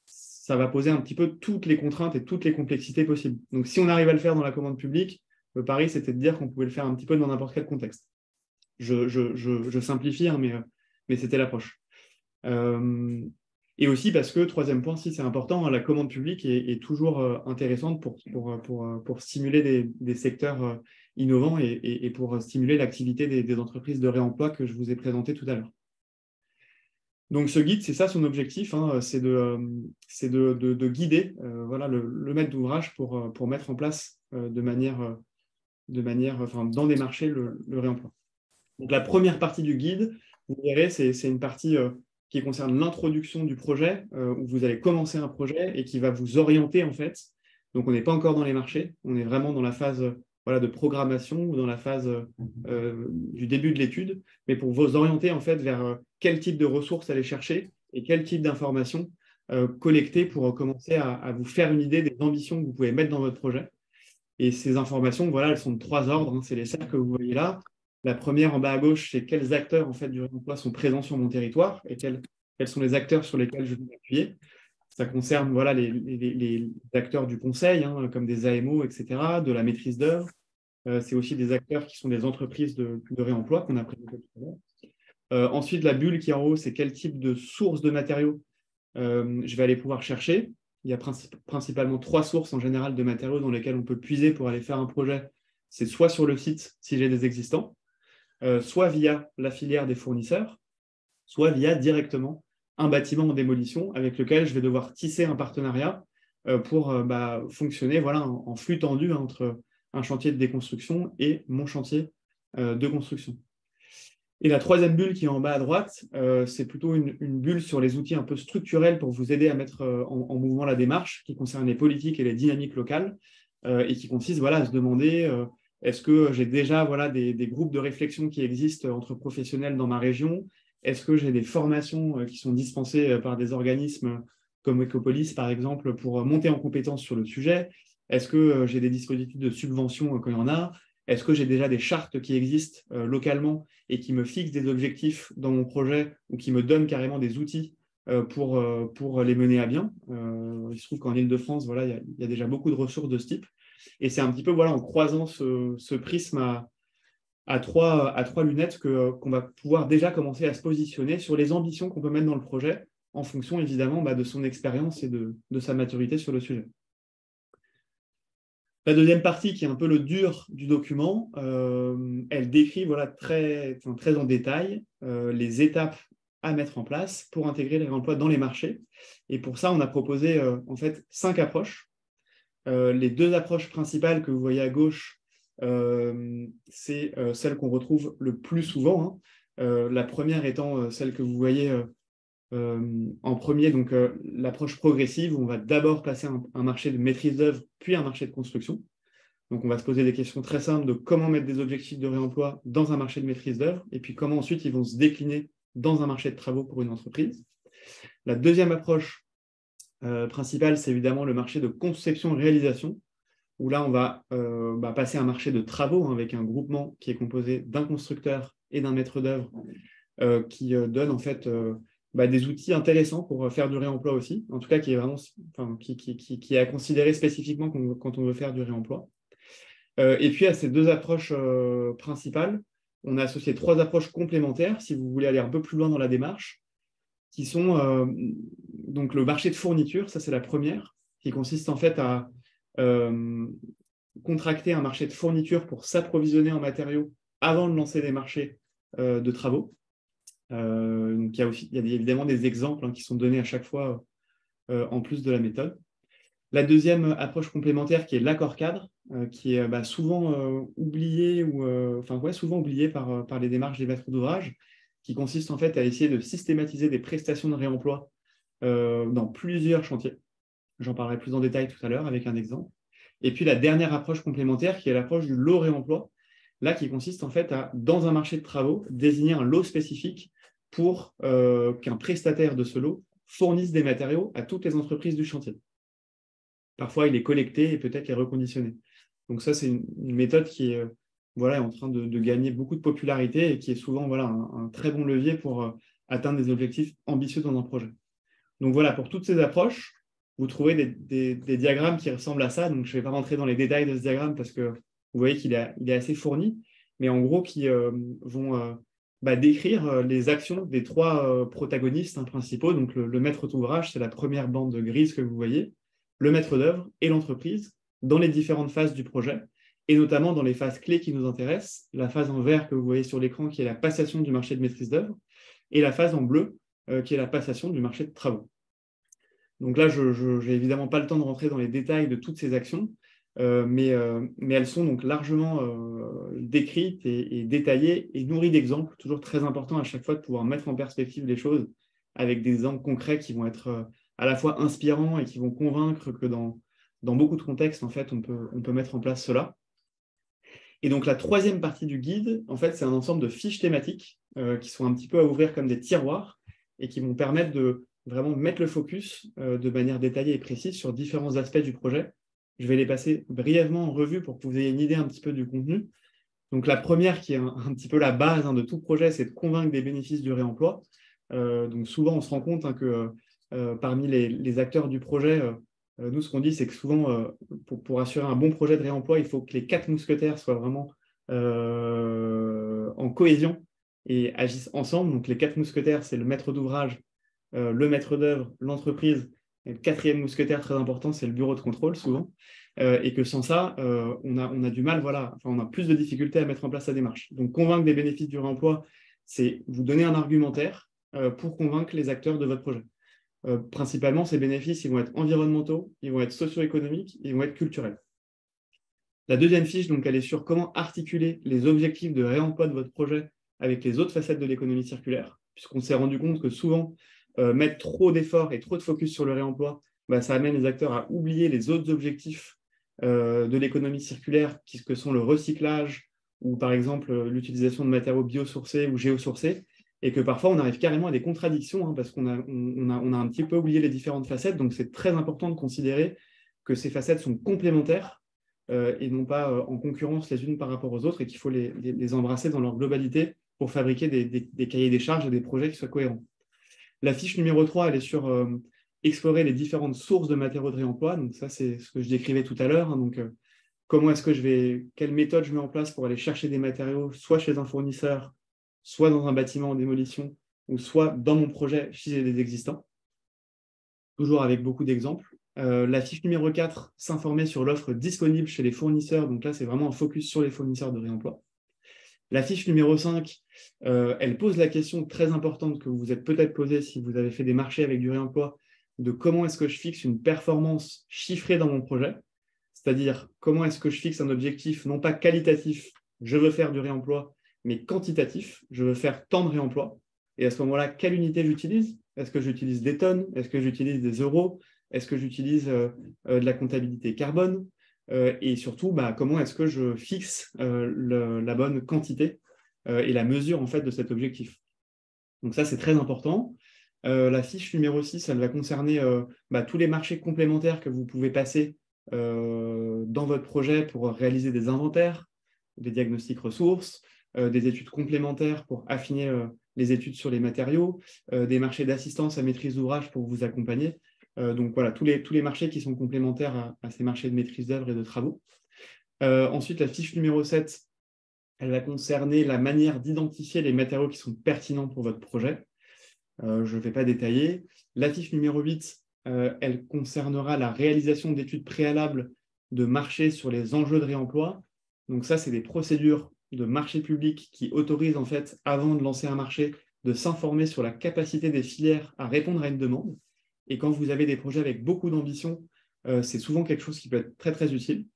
ça va poser un petit peu toutes les contraintes et toutes les complexités possibles. Donc, si on arrive à le faire dans la commande publique, le pari, c'était de dire qu'on pouvait le faire un petit peu dans n'importe quel contexte. Je simplifie, hein, mais c'était l'approche. Et aussi parce que, troisième point, si c'est important, la commande publique est toujours intéressante pour stimuler des secteurs innovants et pour stimuler l'activité des entreprises de réemploi que je vous ai présenté tout à l'heure. Donc ce guide, c'est ça son objectif, hein, c'est de guider voilà, le maître d'ouvrage pour mettre en place dans des marchés le réemploi. Donc la première partie du guide, vous verrez, c'est une partie qui concerne l'introduction du projet, où vous allez commencer un projet et qui va vous orienter en fait. Donc on n'est pas encore dans les marchés, on est vraiment dans la phase voilà, de programmation ou dans la phase du début de l'étude, mais pour vous orienter en fait vers quel type de ressources aller chercher et quel type d'informations collecter pour commencer à vous faire une idée des ambitions que vous pouvez mettre dans votre projet. Et ces informations, voilà, elles sont de 3 ordres, hein, c'est les cercles que vous voyez là. La première en bas à gauche, c'est quels acteurs en fait, du réemploi sont présents sur mon territoire et quels sont les acteurs sur lesquels je vais m'appuyer. Ça concerne voilà, les acteurs du conseil, hein, comme des AMO, etc., de la maîtrise d'œuvre. C'est aussi des acteurs qui sont des entreprises de réemploi qu'on a présenté tout à l'heure. Ensuite, la bulle qui est en haut, c'est quel type de sources de matériaux je vais aller pouvoir chercher. Il y a principalement 3 sources en général de matériaux dans lesquelles on peut puiser pour aller faire un projet. C'est soit sur le site, si j'ai des existants, soit via la filière des fournisseurs, soit via directement un bâtiment en démolition avec lequel je vais devoir tisser un partenariat pour fonctionner voilà, en flux tendu entre un chantier de déconstruction et mon chantier de construction. Et la troisième bulle qui est en bas à droite, c'est plutôt une bulle sur les outils un peu structurels pour vous aider à mettre en mouvement la démarche, qui concerne les politiques et les dynamiques locales, et qui consiste voilà, à se demander est-ce que j'ai déjà voilà, des groupes de réflexion qui existent entre professionnels dans ma région? Est-ce que j'ai des formations qui sont dispensées par des organismes comme Ecopolis, par exemple, pour monter en compétence sur le sujet? Est-ce que j'ai des dispositifs de subvention quand il y en a? Est-ce que j'ai déjà des chartes qui existent localement et qui me fixent des objectifs dans mon projet ou qui me donnent carrément des outils pour les mener à bien? Il se trouve qu'en Île-de-France, voilà, il y a déjà beaucoup de ressources de ce type. Et c'est un petit peu voilà, en croisant ce prisme à trois lunettes qu'on va pouvoir déjà commencer à se positionner sur les ambitions qu'on peut mettre dans le projet en fonction évidemment de son expérience et de sa maturité sur le sujet. La deuxième partie, qui est un peu le dur du document, elle décrit voilà, très en détail les étapes à mettre en place pour intégrer les réemplois dans les marchés. Et pour ça, on a proposé en fait 5 approches. Les 2 approches principales que vous voyez à gauche, c'est celle qu'on retrouve le plus souvent, hein. La première étant celle que vous voyez en premier, donc l'approche progressive, où on va d'abord passer un marché de maîtrise d'œuvre, puis un marché de construction. Donc on va se poser des questions très simples de comment mettre des objectifs de réemploi dans un marché de maîtrise d'œuvre, et puis comment ensuite ils vont se décliner dans un marché de travaux pour une entreprise. La deuxième approche principale, c'est évidemment le marché de conception-réalisation, où là on va passer un marché de travaux, hein, avec un groupement qui est composé d'un constructeur et d'un maître d'œuvre qui donne en fait des outils intéressants pour faire du réemploi aussi, en tout cas qui est vraiment qui est à considérer spécifiquement quand on veut faire du réemploi. Et puis à ces 2 approches principales, on a associé 3 approches complémentaires, si vous voulez aller un peu plus loin dans la démarche, qui sont donc le marché de fourniture, ça c'est la première, qui consiste en fait à contracter un marché de fourniture pour s'approvisionner en matériaux avant de lancer des marchés de travaux. Donc il y a évidemment des exemples qui sont donnés à chaque fois en plus de la méthode. La deuxième approche complémentaire, qui est l'accord cadre, qui est souvent oublié souvent oublié par les démarches des maîtres d'ouvrage, qui consiste en fait à essayer de systématiser des prestations de réemploi dans plusieurs chantiers. J'en parlerai plus en détail tout à l'heure avec un exemple. Et puis la dernière approche complémentaire qui est l'approche du lot réemploi, là qui consiste en fait à, dans un marché de travaux, désigner un lot spécifique pour qu'un prestataire de ce lot fournisse des matériaux à toutes les entreprises du chantier. Parfois, il est collecté et peut-être les reconditionné. Donc ça, c'est une méthode qui est en train de gagner beaucoup de popularité et qui est souvent un très bon levier pour atteindre des objectifs ambitieux dans un projet. Donc voilà, pour toutes ces approches, vous trouvez des diagrammes qui ressemblent à ça. Donc je ne vais pas rentrer dans les détails de ce diagramme parce que vous voyez qu'il est assez fourni, mais en gros, qui vont décrire les actions des trois protagonistes principaux. Donc le maître d'ouvrage, c'est la première bande grise que vous voyez, le maître d'œuvre et l'entreprise dans les différentes phases du projet, et notamment dans les phases clés qui nous intéressent, la phase en vert que vous voyez sur l'écran qui est la passation du marché de maîtrise d'œuvre, et la phase en bleu qui est la passation du marché de travaux. Donc là, je n'ai évidemment pas le temps de rentrer dans les détails de toutes ces actions, mais elles sont donc largement décrites et détaillées et nourries d'exemples, toujours très important à chaque fois de pouvoir mettre en perspective les choses avec des exemples concrets qui vont être à la fois inspirants et qui vont convaincre que dans beaucoup de contextes, en fait, on peut mettre en place cela. Et donc la troisième partie du guide, en fait, c'est un ensemble de fiches thématiques qui sont un petit peu à ouvrir comme des tiroirs et qui vont permettre de vraiment mettre le focus de manière détaillée et précise sur différents aspects du projet. Je vais les passer brièvement en revue pour que vous ayez une idée un petit peu du contenu. Donc la première, qui est un petit peu la base de tout projet, c'est de convaincre des bénéfices du réemploi. Donc souvent, on se rend compte que parmi les acteurs du projet, nous, ce qu'on dit, c'est que souvent, pour assurer un bon projet de réemploi, il faut que les 4 mousquetaires soient vraiment en cohésion et agissent ensemble. Donc les 4 mousquetaires, c'est le maître d'ouvrage, le maître d'œuvre, l'entreprise, et le 4e mousquetaire très important, c'est le bureau de contrôle souvent, et que sans ça, on a du mal, on a plus de difficultés à mettre en place la démarche. Donc convaincre des bénéfices du réemploi, c'est vous donner un argumentaire pour convaincre les acteurs de votre projet. Principalement, ces bénéfices, ils vont être environnementaux, ils vont être socio-économiques, ils vont être culturels. La deuxième fiche, donc, elle est sur comment articuler les objectifs de réemploi de votre projet avec les autres facettes de l'économie circulaire, puisqu'on s'est rendu compte que souvent, mettre trop d'efforts et trop de focus sur le réemploi, ça amène les acteurs à oublier les autres objectifs de l'économie circulaire, que sont le recyclage ou par exemple l'utilisation de matériaux biosourcés ou géosourcés, et que parfois on arrive carrément à des contradictions parce qu'on a un petit peu oublié les différentes facettes. Donc c'est très important de considérer que ces facettes sont complémentaires et non pas en concurrence les unes par rapport aux autres, et qu'il faut les embrasser dans leur globalité pour fabriquer des cahiers des charges et des projets qui soient cohérents. La fiche numéro 3, elle est sur explorer les différentes sources de matériaux de réemploi. Donc ça, c'est ce que je décrivais tout à l'heure. Donc quelle méthode je mets en place pour aller chercher des matériaux, soit chez un fournisseur, soit dans un bâtiment en démolition, ou soit dans mon projet si j'ai des existants. Toujours avec beaucoup d'exemples. La fiche numéro 4, s'informer sur l'offre disponible chez les fournisseurs. Donc là, c'est vraiment un focus sur les fournisseurs de réemploi. La fiche numéro 5, elle pose la question très importante que vous vous êtes peut-être posée si vous avez fait des marchés avec du réemploi, de comment est-ce que je fixe une performance chiffrée dans mon projet, c'est-à-dire comment est-ce que je fixe un objectif non pas qualitatif, je veux faire du réemploi, mais quantitatif, je veux faire tant de réemploi. Et à ce moment-là, quelle unité j'utilise? Est-ce que j'utilise des tonnes? Est-ce que j'utilise des euros? Est-ce que j'utilise de la comptabilité carbone? Et surtout, comment est-ce que je fixe la bonne quantité et la mesure en fait de cet objectif. Donc ça, c'est très important. La fiche numéro 6, elle va concerner tous les marchés complémentaires que vous pouvez passer dans votre projet pour réaliser des inventaires, des diagnostics ressources, des études complémentaires pour affiner les études sur les matériaux, des marchés d'assistance à maîtrise d'ouvrage pour vous accompagner. Donc voilà, tous les marchés qui sont complémentaires à ces marchés de maîtrise d'œuvre et de travaux. Ensuite, la fiche numéro 7, elle va concerner la manière d'identifier les matériaux qui sont pertinents pour votre projet. Je ne vais pas détailler. La fiche numéro 8, elle concernera la réalisation d'études préalables de marché sur les enjeux de réemploi. Donc ça, c'est des procédures de marché public qui autorisent, en fait, avant de lancer un marché, de s'informer sur la capacité des filières à répondre à une demande. Et quand vous avez des projets avec beaucoup d'ambition, c'est souvent quelque chose qui peut être très, très utile,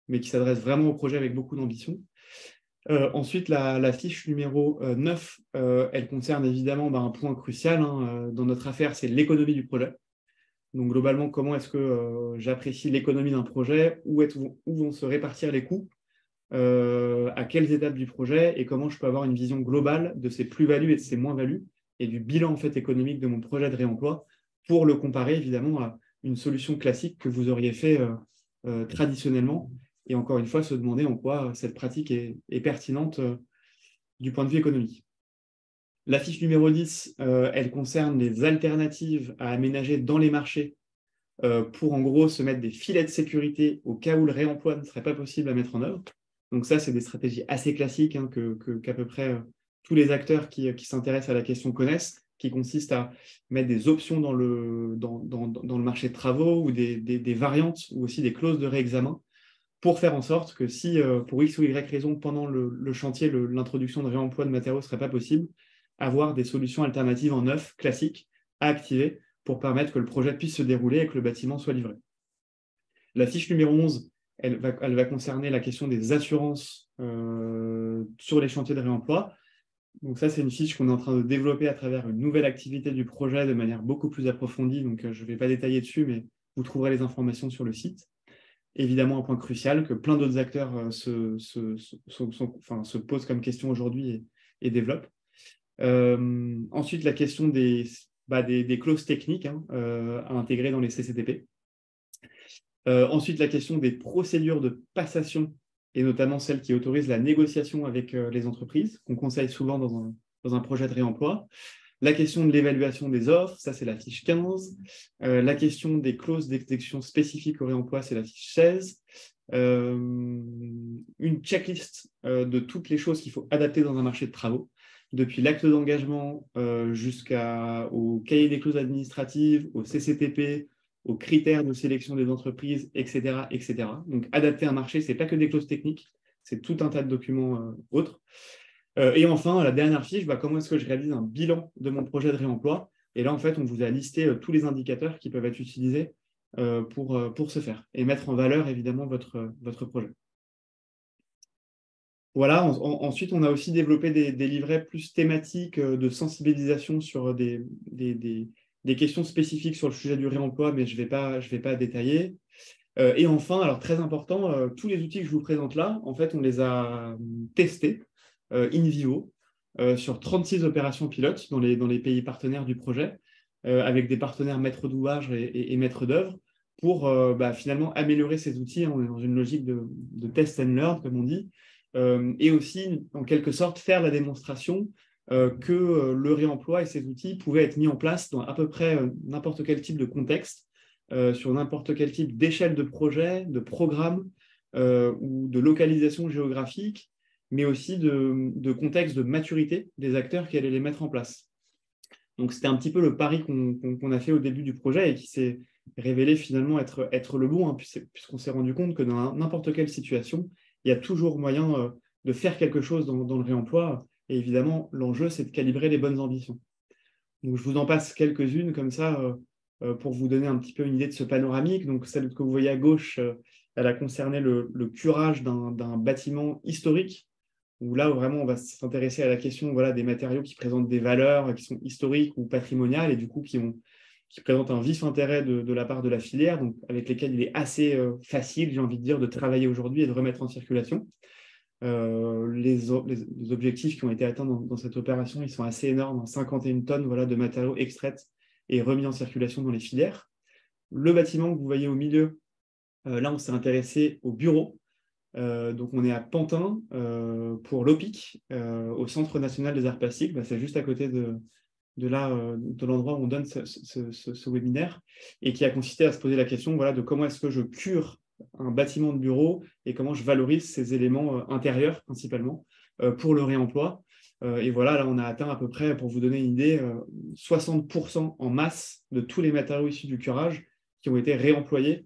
mais qui s'adresse vraiment aux projets avec beaucoup d'ambition. Ensuite, la fiche numéro 9, elle concerne évidemment un point crucial dans notre affaire, c'est l'économie du projet. Donc, globalement, comment est-ce que j'apprécie l'économie d'un projet, où vont se répartir les coûts, à quelles étapes du projet et comment je peux avoir une vision globale de ses plus-values et de ses moins-values et du bilan en fait, économique de mon projet de réemploi pour le comparer évidemment à une solution classique que vous auriez fait traditionnellement. Et encore une fois, se demander en quoi cette pratique est pertinente du point de vue économique. La fiche numéro 10, elle concerne les alternatives à aménager dans les marchés pour en gros se mettre des filets de sécurité au cas où le réemploi ne serait pas possible à mettre en œuvre. Donc ça, c'est des stratégies assez classiques hein, qu'à peu près tous les acteurs qui s'intéressent à la question connaissent, qui consistent à mettre des options dans le marché de travaux ou des variantes ou aussi des clauses de réexamen pour faire en sorte que si, pour X ou Y raison, pendant le chantier, l'introduction de réemploi de matériaux ne serait pas possible, avoir des solutions alternatives en neuf, classiques, à activer pour permettre que le projet puisse se dérouler et que le bâtiment soit livré. La fiche numéro 11, elle va concerner la question des assurances sur les chantiers de réemploi. Donc ça, c'est une fiche qu'on est en train de développer à travers une nouvelle activité du projet de manière beaucoup plus approfondie. Donc je ne vais pas détailler dessus, mais vous trouverez les informations sur le site. Évidemment, un point crucial que plein d'autres acteurs se posent comme question aujourd'hui et développent. Ensuite, la question des clauses techniques hein, à intégrer dans les CCTP. Ensuite, la question des procédures de passation, et notamment celles qui autorisent la négociation avec les entreprises, qu'on conseille souvent dans un projet de réemploi. La question de l'évaluation des offres, ça c'est la fiche 15. La question des clauses d'exécution spécifiques au réemploi, c'est la fiche 16. Une checklist de toutes les choses qu'il faut adapter dans un marché de travaux, depuis l'acte d'engagement jusqu'au cahier des clauses administratives, au CCTP, aux critères de sélection des entreprises, etc., etc. Donc, adapter un marché, ce n'est pas que des clauses techniques, c'est tout un tas de documents autres. Et enfin, la dernière fiche, comment est-ce que je réalise un bilan de mon projet de réemploi? Et là, en fait, on vous a listé tous les indicateurs qui peuvent être utilisés pour ce faire et mettre en valeur, évidemment, votre projet. Voilà, ensuite, on a aussi développé des livrets plus thématiques de sensibilisation sur des questions spécifiques sur le sujet du réemploi, mais je vais pas détailler. Et enfin, alors très important, tous les outils que je vous présente là, en fait, on les a testés in vivo sur 36 opérations pilotes dans les pays partenaires du projet, avec des partenaires maîtres d'ouvrage et maîtres d'œuvre, pour finalement améliorer ces outils. On est dans une logique de test and learn, comme on dit, et aussi, en quelque sorte, faire la démonstration que le réemploi et ces outils pouvaient être mis en place dans à peu près n'importe quel type de contexte, sur n'importe quel type d'échelle de projet, de programme ou de localisation géographique, mais aussi de contexte de maturité des acteurs qui allaient les mettre en place. Donc, c'était un petit peu le pari qu'on a fait au début du projet et qui s'est révélé finalement être le bon, hein, puisqu'on s'est rendu compte que dans n'importe quelle situation, il y a toujours moyen de faire quelque chose dans le réemploi. Et évidemment, l'enjeu, c'est de calibrer les bonnes ambitions. Donc, je vous en passe quelques-unes comme ça pour vous donner un petit peu une idée de ce panoramique. Donc, celle que vous voyez à gauche, elle a concerné le curage d'un bâtiment historique, où là, vraiment, on va s'intéresser à la question des matériaux qui présentent des valeurs qui sont historiques ou patrimoniales et du coup qui présentent un vif intérêt de la part de la filière, donc avec lesquels il est assez facile, j'ai envie de dire, de travailler aujourd'hui et de remettre en circulation. Les objectifs qui ont été atteints dans cette opération, ils sont assez énormes, 51 tonnes de matériaux extraits et remis en circulation dans les filières. Le bâtiment que vous voyez au milieu, là, on s'est intéressé au bureau. Donc, on est à Pantin pour l'OPIC, au Centre national des arts plastiques. C'est juste à côté de l'endroit où on donne ce webinaire et qui a consisté à se poser la question de comment est-ce que je cure un bâtiment de bureau et comment je valorise ces éléments intérieurs principalement pour le réemploi. Et voilà, là, on a atteint à peu près, pour vous donner une idée, 60% en masse de tous les matériaux issus du curage qui ont été réemployés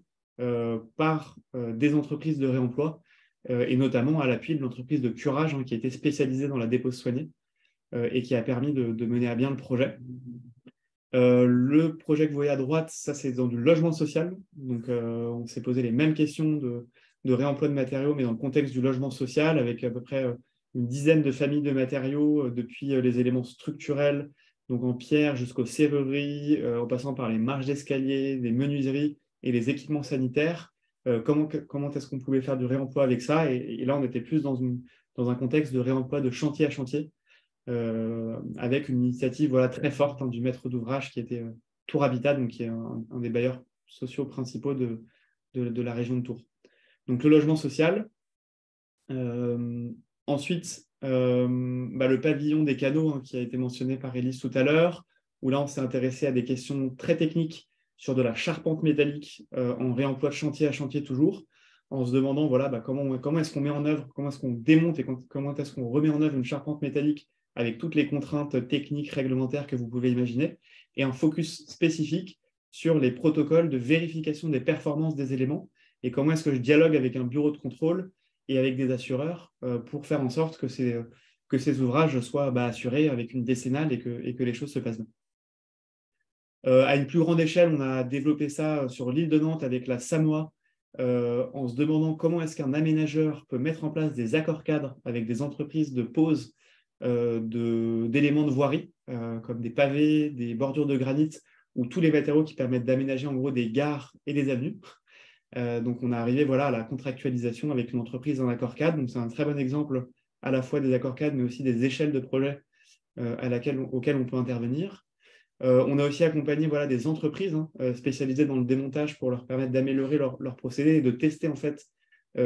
par des entreprises de réemploi et notamment à l'appui de l'entreprise de curage qui a été spécialisée dans la dépose soignée et qui a permis de mener à bien le projet. Le projet que vous voyez à droite, ça c'est dans du logement social. Donc on s'est posé les mêmes questions de réemploi de matériaux, mais dans le contexte du logement social, avec à peu près une dizaine de familles de matériaux, depuis les éléments structurels donc en pierre jusqu'aux serrureries, en passant par les marches d'escalier, les menuiseries et les équipements sanitaires. Comment est-ce qu'on pouvait faire du réemploi avec ça, et là, on était plus dans un contexte de réemploi de chantier à chantier, avec une initiative très forte du maître d'ouvrage qui était Tours Habitat, donc qui est un des bailleurs sociaux principaux de la région de Tours. Donc le logement social. Ensuite, le pavillon des canaux, qui a été mentionné par Élise tout à l'heure, où là on s'est intéressé à des questions très techniques sur de la charpente métallique en réemploi de chantier à chantier toujours, en se demandant comment est-ce qu'on met en œuvre, comment est-ce qu'on démonte et comment est-ce qu'on remet en œuvre une charpente métallique avec toutes les contraintes techniques, réglementaires que vous pouvez imaginer, et un focus spécifique sur les protocoles de vérification des performances des éléments, et comment est-ce que je dialogue avec un bureau de contrôle et avec des assureurs pour faire en sorte que ces ouvrages soient assurés avec une décennale et que les choses se passent bien. À une plus grande échelle, on a développé ça sur l'île de Nantes avec la Samoa, en se demandant comment est-ce qu'un aménageur peut mettre en place des accords cadres avec des entreprises de pose d'éléments de voirie, comme des pavés, des bordures de granit, ou tous les matériaux qui permettent d'aménager en gros des gares et des avenues. Donc, on est arrivé à la contractualisation avec une entreprise en accord cadre. Donc, c'est un très bon exemple à la fois des accords cadres, mais aussi des échelles de projet auxquelles on peut intervenir. On a aussi accompagné des entreprises spécialisées dans le démontage pour leur permettre d'améliorer leur procédé et de tester en fait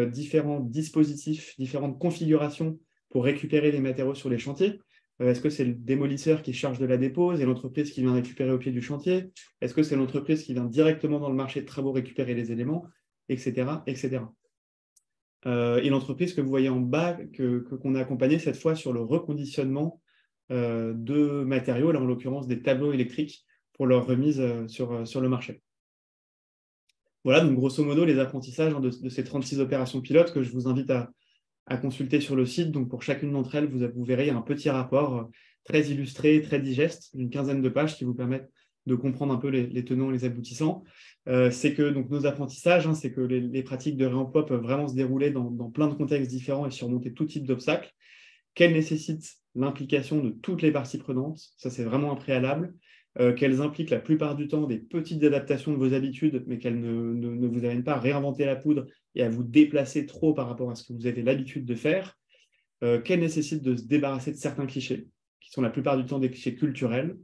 différents dispositifs, différentes configurations pour récupérer les matériaux sur les chantiers. Est-ce que c'est le démolisseur qui charge de la dépose et l'entreprise qui vient récupérer au pied du chantier? Est-ce que c'est l'entreprise qui vient directement dans le marché de travaux récupérer les éléments, etc. etc. Et l'entreprise que vous voyez en bas, qu'on a accompagnée cette fois sur le reconditionnement de matériaux, là en l'occurrence des tableaux électriques, pour leur remise sur le marché. Voilà, donc grosso modo, les apprentissages de ces 36 opérations pilotes que je vous invite à consulter sur le site. Donc, pour chacune d'entre elles, vous verrez un petit rapport très illustré, très digeste, d'une 15aine de pages qui vous permettent de comprendre un peu les tenants et les aboutissants. C'est que donc, nos apprentissages, c'est que les pratiques de réemploi peuvent vraiment se dérouler dans plein de contextes différents et surmonter tout type d'obstacles, qu'elles nécessitent l'implication de toutes les parties prenantes. Ça, c'est vraiment un préalable. Qu'elles impliquent la plupart du temps des petites adaptations de vos habitudes, mais qu'elles ne vous amènent pas à réinventer la poudre et à vous déplacer trop par rapport à ce que vous avez l'habitude de faire, qu'elles nécessitent de se débarrasser de certains clichés, qui sont la plupart du temps des clichés culturels,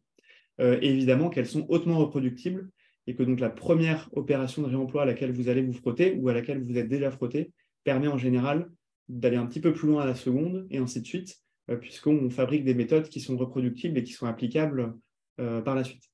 et évidemment qu'elles sont hautement reproductibles, et que donc la première opération de réemploi à laquelle vous allez vous frotter, ou à laquelle vous êtes déjà frotté, permet en général d'aller un petit peu plus loin à la seconde, et ainsi de suite, puisqu'on fabrique des méthodes qui sont reproductibles et qui sont applicables par la suite.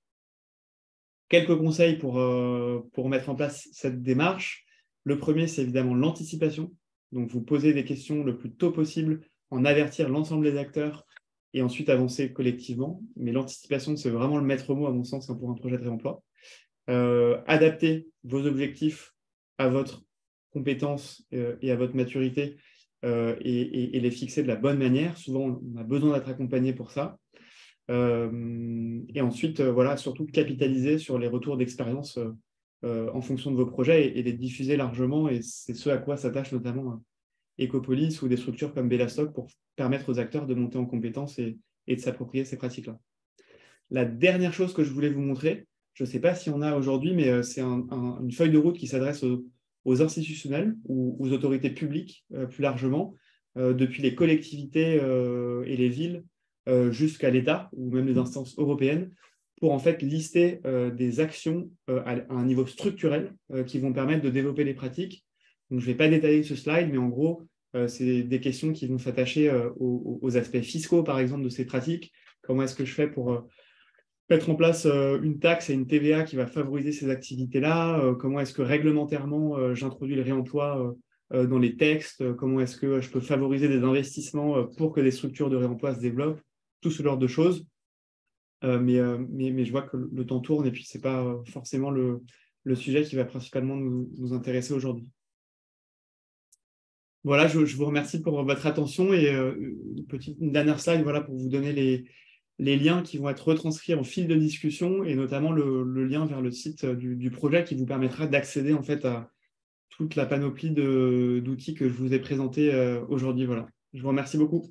Quelques conseils pour mettre en place cette démarche. Le premier, c'est évidemment l'anticipation. Donc, vous posez des questions le plus tôt possible, en avertir l'ensemble des acteurs et ensuite avancer collectivement. Mais l'anticipation, c'est vraiment le maître mot, à mon sens, pour un projet de réemploi. Adapter vos objectifs à votre compétence et à votre maturité et les fixer de la bonne manière. Souvent, on a besoin d'être accompagné pour ça. Et ensuite, surtout capitaliser sur les retours d'expérience en fonction de vos projets et les diffuser largement. Et c'est ce à quoi s'attache notamment Ecopolis ou des structures comme Belastock pour permettre aux acteurs de monter en compétences et de s'approprier ces pratiques-là. La dernière chose que je voulais vous montrer, je ne sais pas si on a aujourd'hui, mais c'est une feuille de route qui s'adresse aux institutionnels ou aux autorités publiques plus largement, depuis les collectivités et les villes jusqu'à l'État ou même les instances européennes, pour en fait lister des actions à un niveau structurel qui vont permettre de développer les pratiques. Donc, je ne vais pas détailler ce slide, mais en gros, c'est des questions qui vont s'attacher aux aspects fiscaux, par exemple, de ces pratiques. Comment est-ce que je fais pour mettre en place une taxe et une TVA qui va favoriser ces activités-là? Comment est-ce que réglementairement, j'introduis le réemploi dans les textes? Comment est-ce que je peux favoriser des investissements pour que des structures de réemploi se développent? Tout ce genre de choses. Mais je vois que le temps tourne et puis ce n'est pas forcément le sujet qui va principalement nous intéresser aujourd'hui. Voilà, je vous remercie pour votre attention et une dernière slide pour vous donner les liens qui vont être retranscrits en fil de discussion et notamment le lien vers le site du projet qui vous permettra d'accéder en fait à toute la panoplie d'outils que je vous ai présentés aujourd'hui. Voilà. Je vous remercie beaucoup.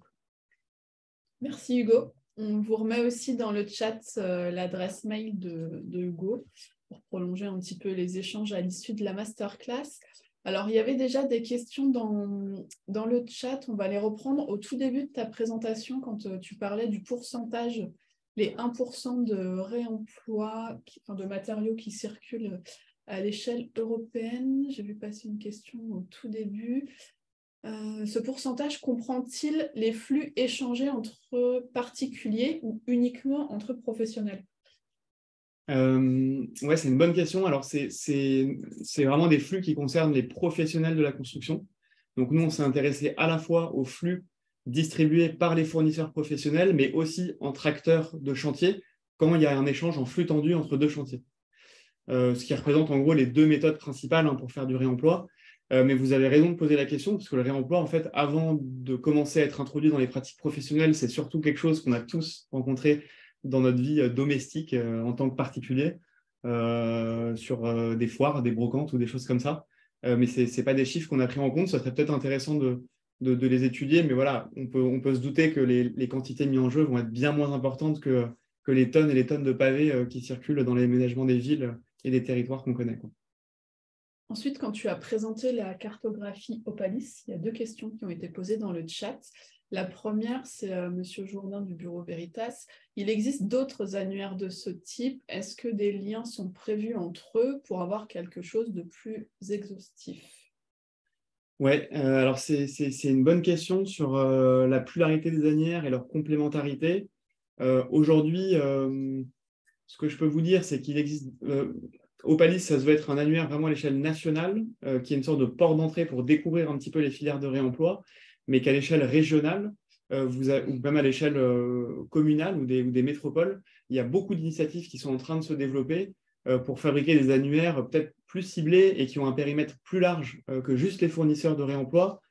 Merci Hugo. On vous remet aussi dans le chat l'adresse mail de Hugo pour prolonger un petit peu les échanges à l'issue de la masterclass. Alors, il y avait déjà des questions dans le chat. On va les reprendre au tout début de ta présentation quand tu parlais du pourcentage, les 1% de réemploi, de matériaux qui circulent à l'échelle européenne. J'ai vu passer une question au tout début. Ce pourcentage comprend-il les flux échangés entre particuliers ou uniquement entre professionnels? Ouais, c'est une bonne question. Alors, c'est vraiment des flux qui concernent les professionnels de la construction. Donc, nous, on s'est intéressé à la fois aux flux distribués par les fournisseurs professionnels, mais aussi entre acteurs de chantier, quand il y a un échange en flux tendu entre deux chantiers. Ce qui représente en gros les deux méthodes principales pour faire du réemploi. Mais vous avez raison de poser la question, parce que le réemploi, en fait, avant de commencer à être introduit dans les pratiques professionnelles, c'est surtout quelque chose qu'on a tous rencontré dans notre vie domestique en tant que particulier, sur des foires, des brocantes ou des choses comme ça. Mais ce n'est pas des chiffres qu'on a pris en compte. Ça serait peut-être intéressant de les étudier, mais voilà, on peut se douter que les quantités mises en jeu vont être bien moins importantes que les tonnes et les tonnes de pavés qui circulent dans les aménagements des villes et des territoires qu'on connaît, quoi. Ensuite, quand tu as présenté la cartographie Opalis, il y a deux questions qui ont été posées dans le chat. La première, c'est Monsieur Jourdain du bureau Veritas. Il existe d'autres annuaires de ce type. Est-ce que des liens sont prévus entre eux pour avoir quelque chose de plus exhaustif? Ouais, alors c'est une bonne question sur la pluralité des annuaires et leur complémentarité. Aujourd'hui, ce que je peux vous dire, c'est qu'il existe... Opalis, ça se veut être un annuaire vraiment à l'échelle nationale, qui est une sorte de port d'entrée pour découvrir un petit peu les filières de réemploi, mais qu'à l'échelle régionale, ou même à l'échelle communale ou des métropoles, il y a beaucoup d'initiatives qui sont en train de se développer pour fabriquer des annuaires peut-être plus ciblés et qui ont un périmètre plus large que juste les fournisseurs de réemploi,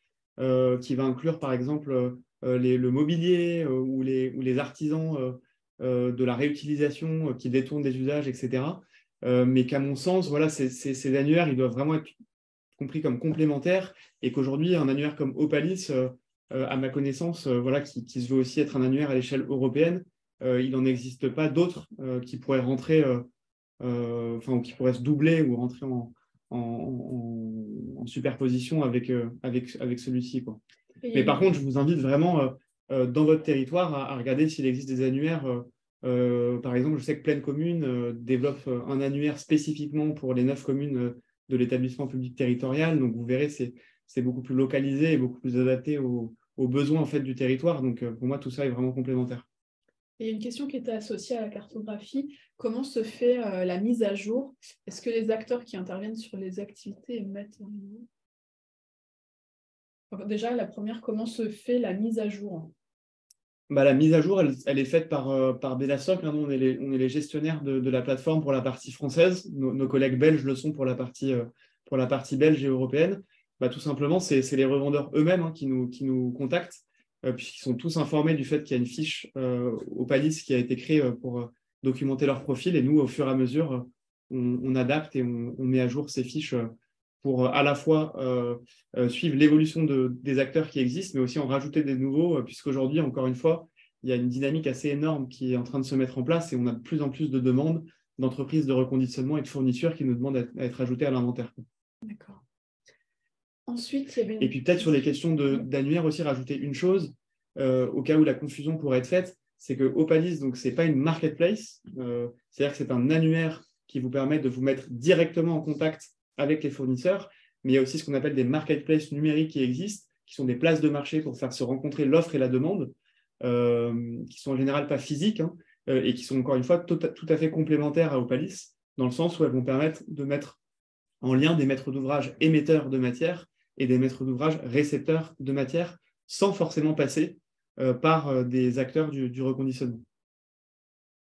qui va inclure par exemple le mobilier ou les artisans de la réutilisation qui détournent des usages, etc. Mais qu'à mon sens, voilà, ces annuaires, ils doivent vraiment être compris comme complémentaires et qu'aujourd'hui, un annuaire comme Opalis, à ma connaissance, voilà, qui se veut aussi être un annuaire à l'échelle européenne, il n'en existe pas d'autres qui pourraient rentrer, ou qui pourraient se doubler ou rentrer en superposition avec celui-ci, quoi. Mais par contre, je vous invite vraiment dans votre territoire à regarder s'il existe des annuaires. Par exemple, je sais que Plaine Commune développe un annuaire spécifiquement pour les 9 communes de l'établissement public territorial. Donc, vous verrez, c'est beaucoup plus localisé et beaucoup plus adapté aux besoins en fait, du territoire. Donc, pour moi, tout ça est vraiment complémentaire. Et il y a une question qui était associée à la cartographie. Comment se fait la mise à jour? Est-ce que les acteurs qui interviennent sur les activités mettent... Déjà, la première, comment se fait la mise à jour? Bah, la mise à jour, elle est faite par Bedastock. Nous, on est les gestionnaires de la plateforme pour la partie française. Nos collègues belges le sont pour la partie belge et européenne. Bah, tout simplement, c'est les revendeurs eux-mêmes qui nous contactent, puisqu'ils sont tous informés du fait qu'il y a une fiche Opalis qui a été créée pour documenter leur profil. Et nous, au fur et à mesure, on adapte et on met à jour ces fiches pour à la fois suivre l'évolution des acteurs qui existent, mais aussi en rajouter des nouveaux, puisqu'aujourd'hui, encore une fois, il y a une dynamique assez énorme qui est en train de se mettre en place et on a de plus en plus de demandes d'entreprises de reconditionnement et de fournitures qui nous demandent à être ajoutées à l'inventaire. D'accord. Ensuite, il y avait Et puis peut-être sur les questions d'annuaire aussi, rajouter une chose, au cas où la confusion pourrait être faite, c'est que Opalis, donc ce n'est pas une marketplace, c'est-à-dire que c'est un annuaire qui vous permet de vous mettre directement en contact avec les fournisseurs, mais il y a aussi ce qu'on appelle des marketplaces numériques qui existent, qui sont des places de marché pour faire se rencontrer l'offre et la demande, qui sont en général pas physiques, et qui sont encore une fois tout à fait complémentaires à Opalis, dans le sens où elles vont permettre de mettre en lien des maîtres d'ouvrage émetteurs de matière et des maîtres d'ouvrage récepteurs de matière, sans forcément passer par des acteurs du reconditionnement.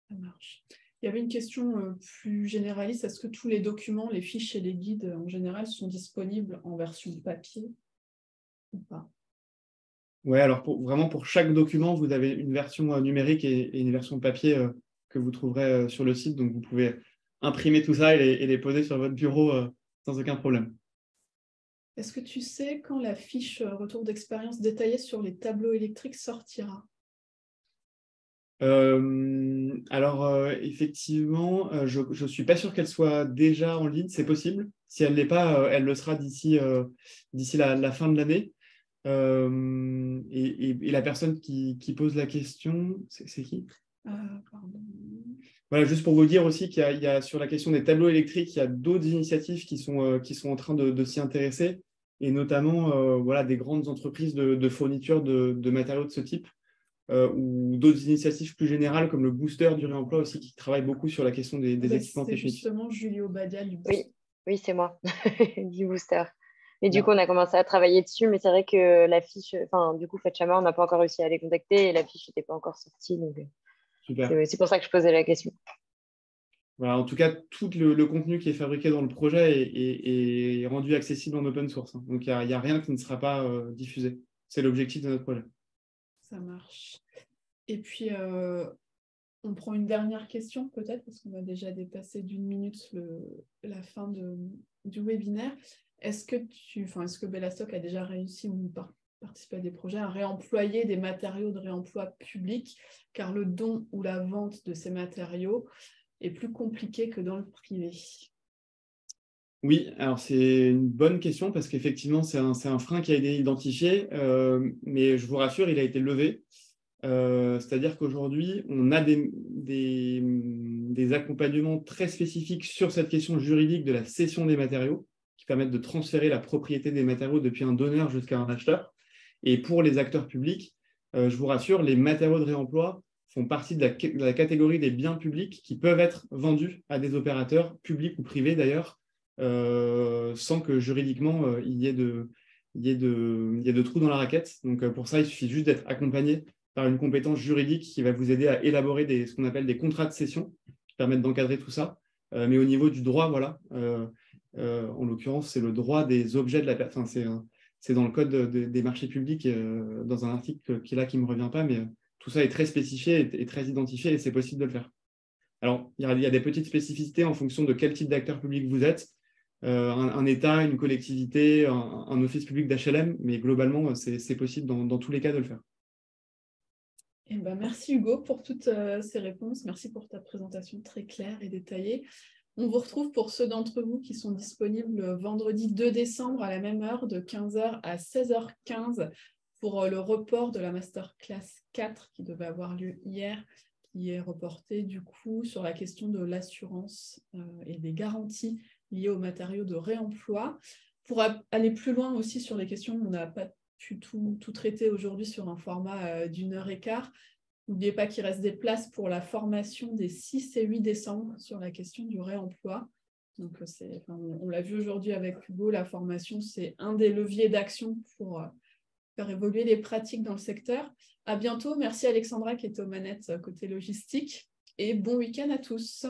Ça marche. Il y avait une question plus généraliste. Est-ce que tous les documents, les fiches et les guides en général sont disponibles en version papier ou pas? Oui, alors vraiment pour chaque document, vous avez une version numérique et une version papier que vous trouverez sur le site. Donc vous pouvez imprimer tout ça et les poser sur votre bureau sans aucun problème. Est-ce que tu sais quand la fiche retour d'expérience détaillée sur les tableaux électriques sortira? Effectivement, je ne suis pas sûr qu'elle soit déjà en ligne, c'est possible. Si elle ne l'est pas, elle le sera d'ici la fin de l'année. Et la personne qui pose la question, c'est qui? Pardon. Voilà, juste pour vous dire aussi qu'il y a sur la question des tableaux électriques, il y a d'autres initiatives qui sont en train de s'y intéresser, et notamment voilà, des grandes entreprises de fourniture de matériaux de ce type, ou d'autres initiatives plus générales comme le booster du réemploi aussi, qui travaille beaucoup sur la question des équipements C'est techniques. justement Julie Obadia du Oui, oui, c'est moi, du booster. Et du Là. coup, on a commencé à travailler dessus, mais c'est vrai que la fiche, enfin, du coup, Fatchama, on n'a pas encore réussi à les contacter et la fiche n'était pas encore sortie. Donc, Super. c'est pour ça que je posais la question. Voilà, en tout cas, tout le contenu qui est fabriqué dans le projet est rendu accessible en open source, hein. Donc, il n'y a rien qui ne sera pas diffusé. C'est l'objectif de notre projet. Ça marche. Et puis, on prend une dernière question peut-être, parce qu'on a déjà dépassé d'1 minute la fin du webinaire. Est-ce que Bellastock a déjà réussi ou participé à des projets à réemployer des matériaux de réemploi public, car le don ou la vente de ces matériaux est plus compliqué que dans le privé? Oui, alors c'est une bonne question parce qu'effectivement, c'est un frein qui a été identifié, mais je vous rassure, il a été levé. C'est-à-dire qu'aujourd'hui, on a des accompagnements très spécifiques sur cette question juridique de la cession des matériaux, qui permettent de transférer la propriété des matériaux depuis un donneur jusqu'à un acheteur. Et pour les acteurs publics, je vous rassure, les matériaux de réemploi font partie de la catégorie des biens publics qui peuvent être vendus à des opérateurs publics ou privés d'ailleurs, sans que juridiquement il y ait de trous dans la raquette. Donc pour ça, il suffit juste d'être accompagné par une compétence juridique qui va vous aider à élaborer ce qu'on appelle des contrats de cession qui permettent d'encadrer tout ça. Mais au niveau du droit, voilà, en l'occurrence, c'est le droit des objets de la personne. C'est dans le code des marchés publics, dans un article qui est là qui ne me revient pas, mais tout ça est très spécifié et très identifié et c'est possible de le faire. Alors, il y a des petites spécificités en fonction de quel type d'acteur public vous êtes. Un État, une collectivité, un office public d'HLM, mais globalement, c'est possible dans tous les cas de le faire. Eh ben, merci Hugo pour toutes ces réponses. Merci pour ta présentation très claire et détaillée. On vous retrouve pour ceux d'entre vous qui sont disponibles le vendredi 2 décembre à la même heure de 15h à 16h15 pour le report de la Masterclass 4 qui devait avoir lieu hier, qui est reporté du coup sur la question de l'assurance et des garanties liées aux matériaux de réemploi. Pour aller plus loin aussi sur les questions, on n'a pas pu tout traiter aujourd'hui sur un format d'1h15. N'oubliez pas qu'il reste des places pour la formation des 6 et 8 décembre sur la question du réemploi. Donc, on l'a vu aujourd'hui avec Hugo, la formation, c'est un des leviers d'action pour faire évoluer les pratiques dans le secteur. À bientôt. Merci Alexandra qui est aux manettes côté logistique et bon week-end à tous.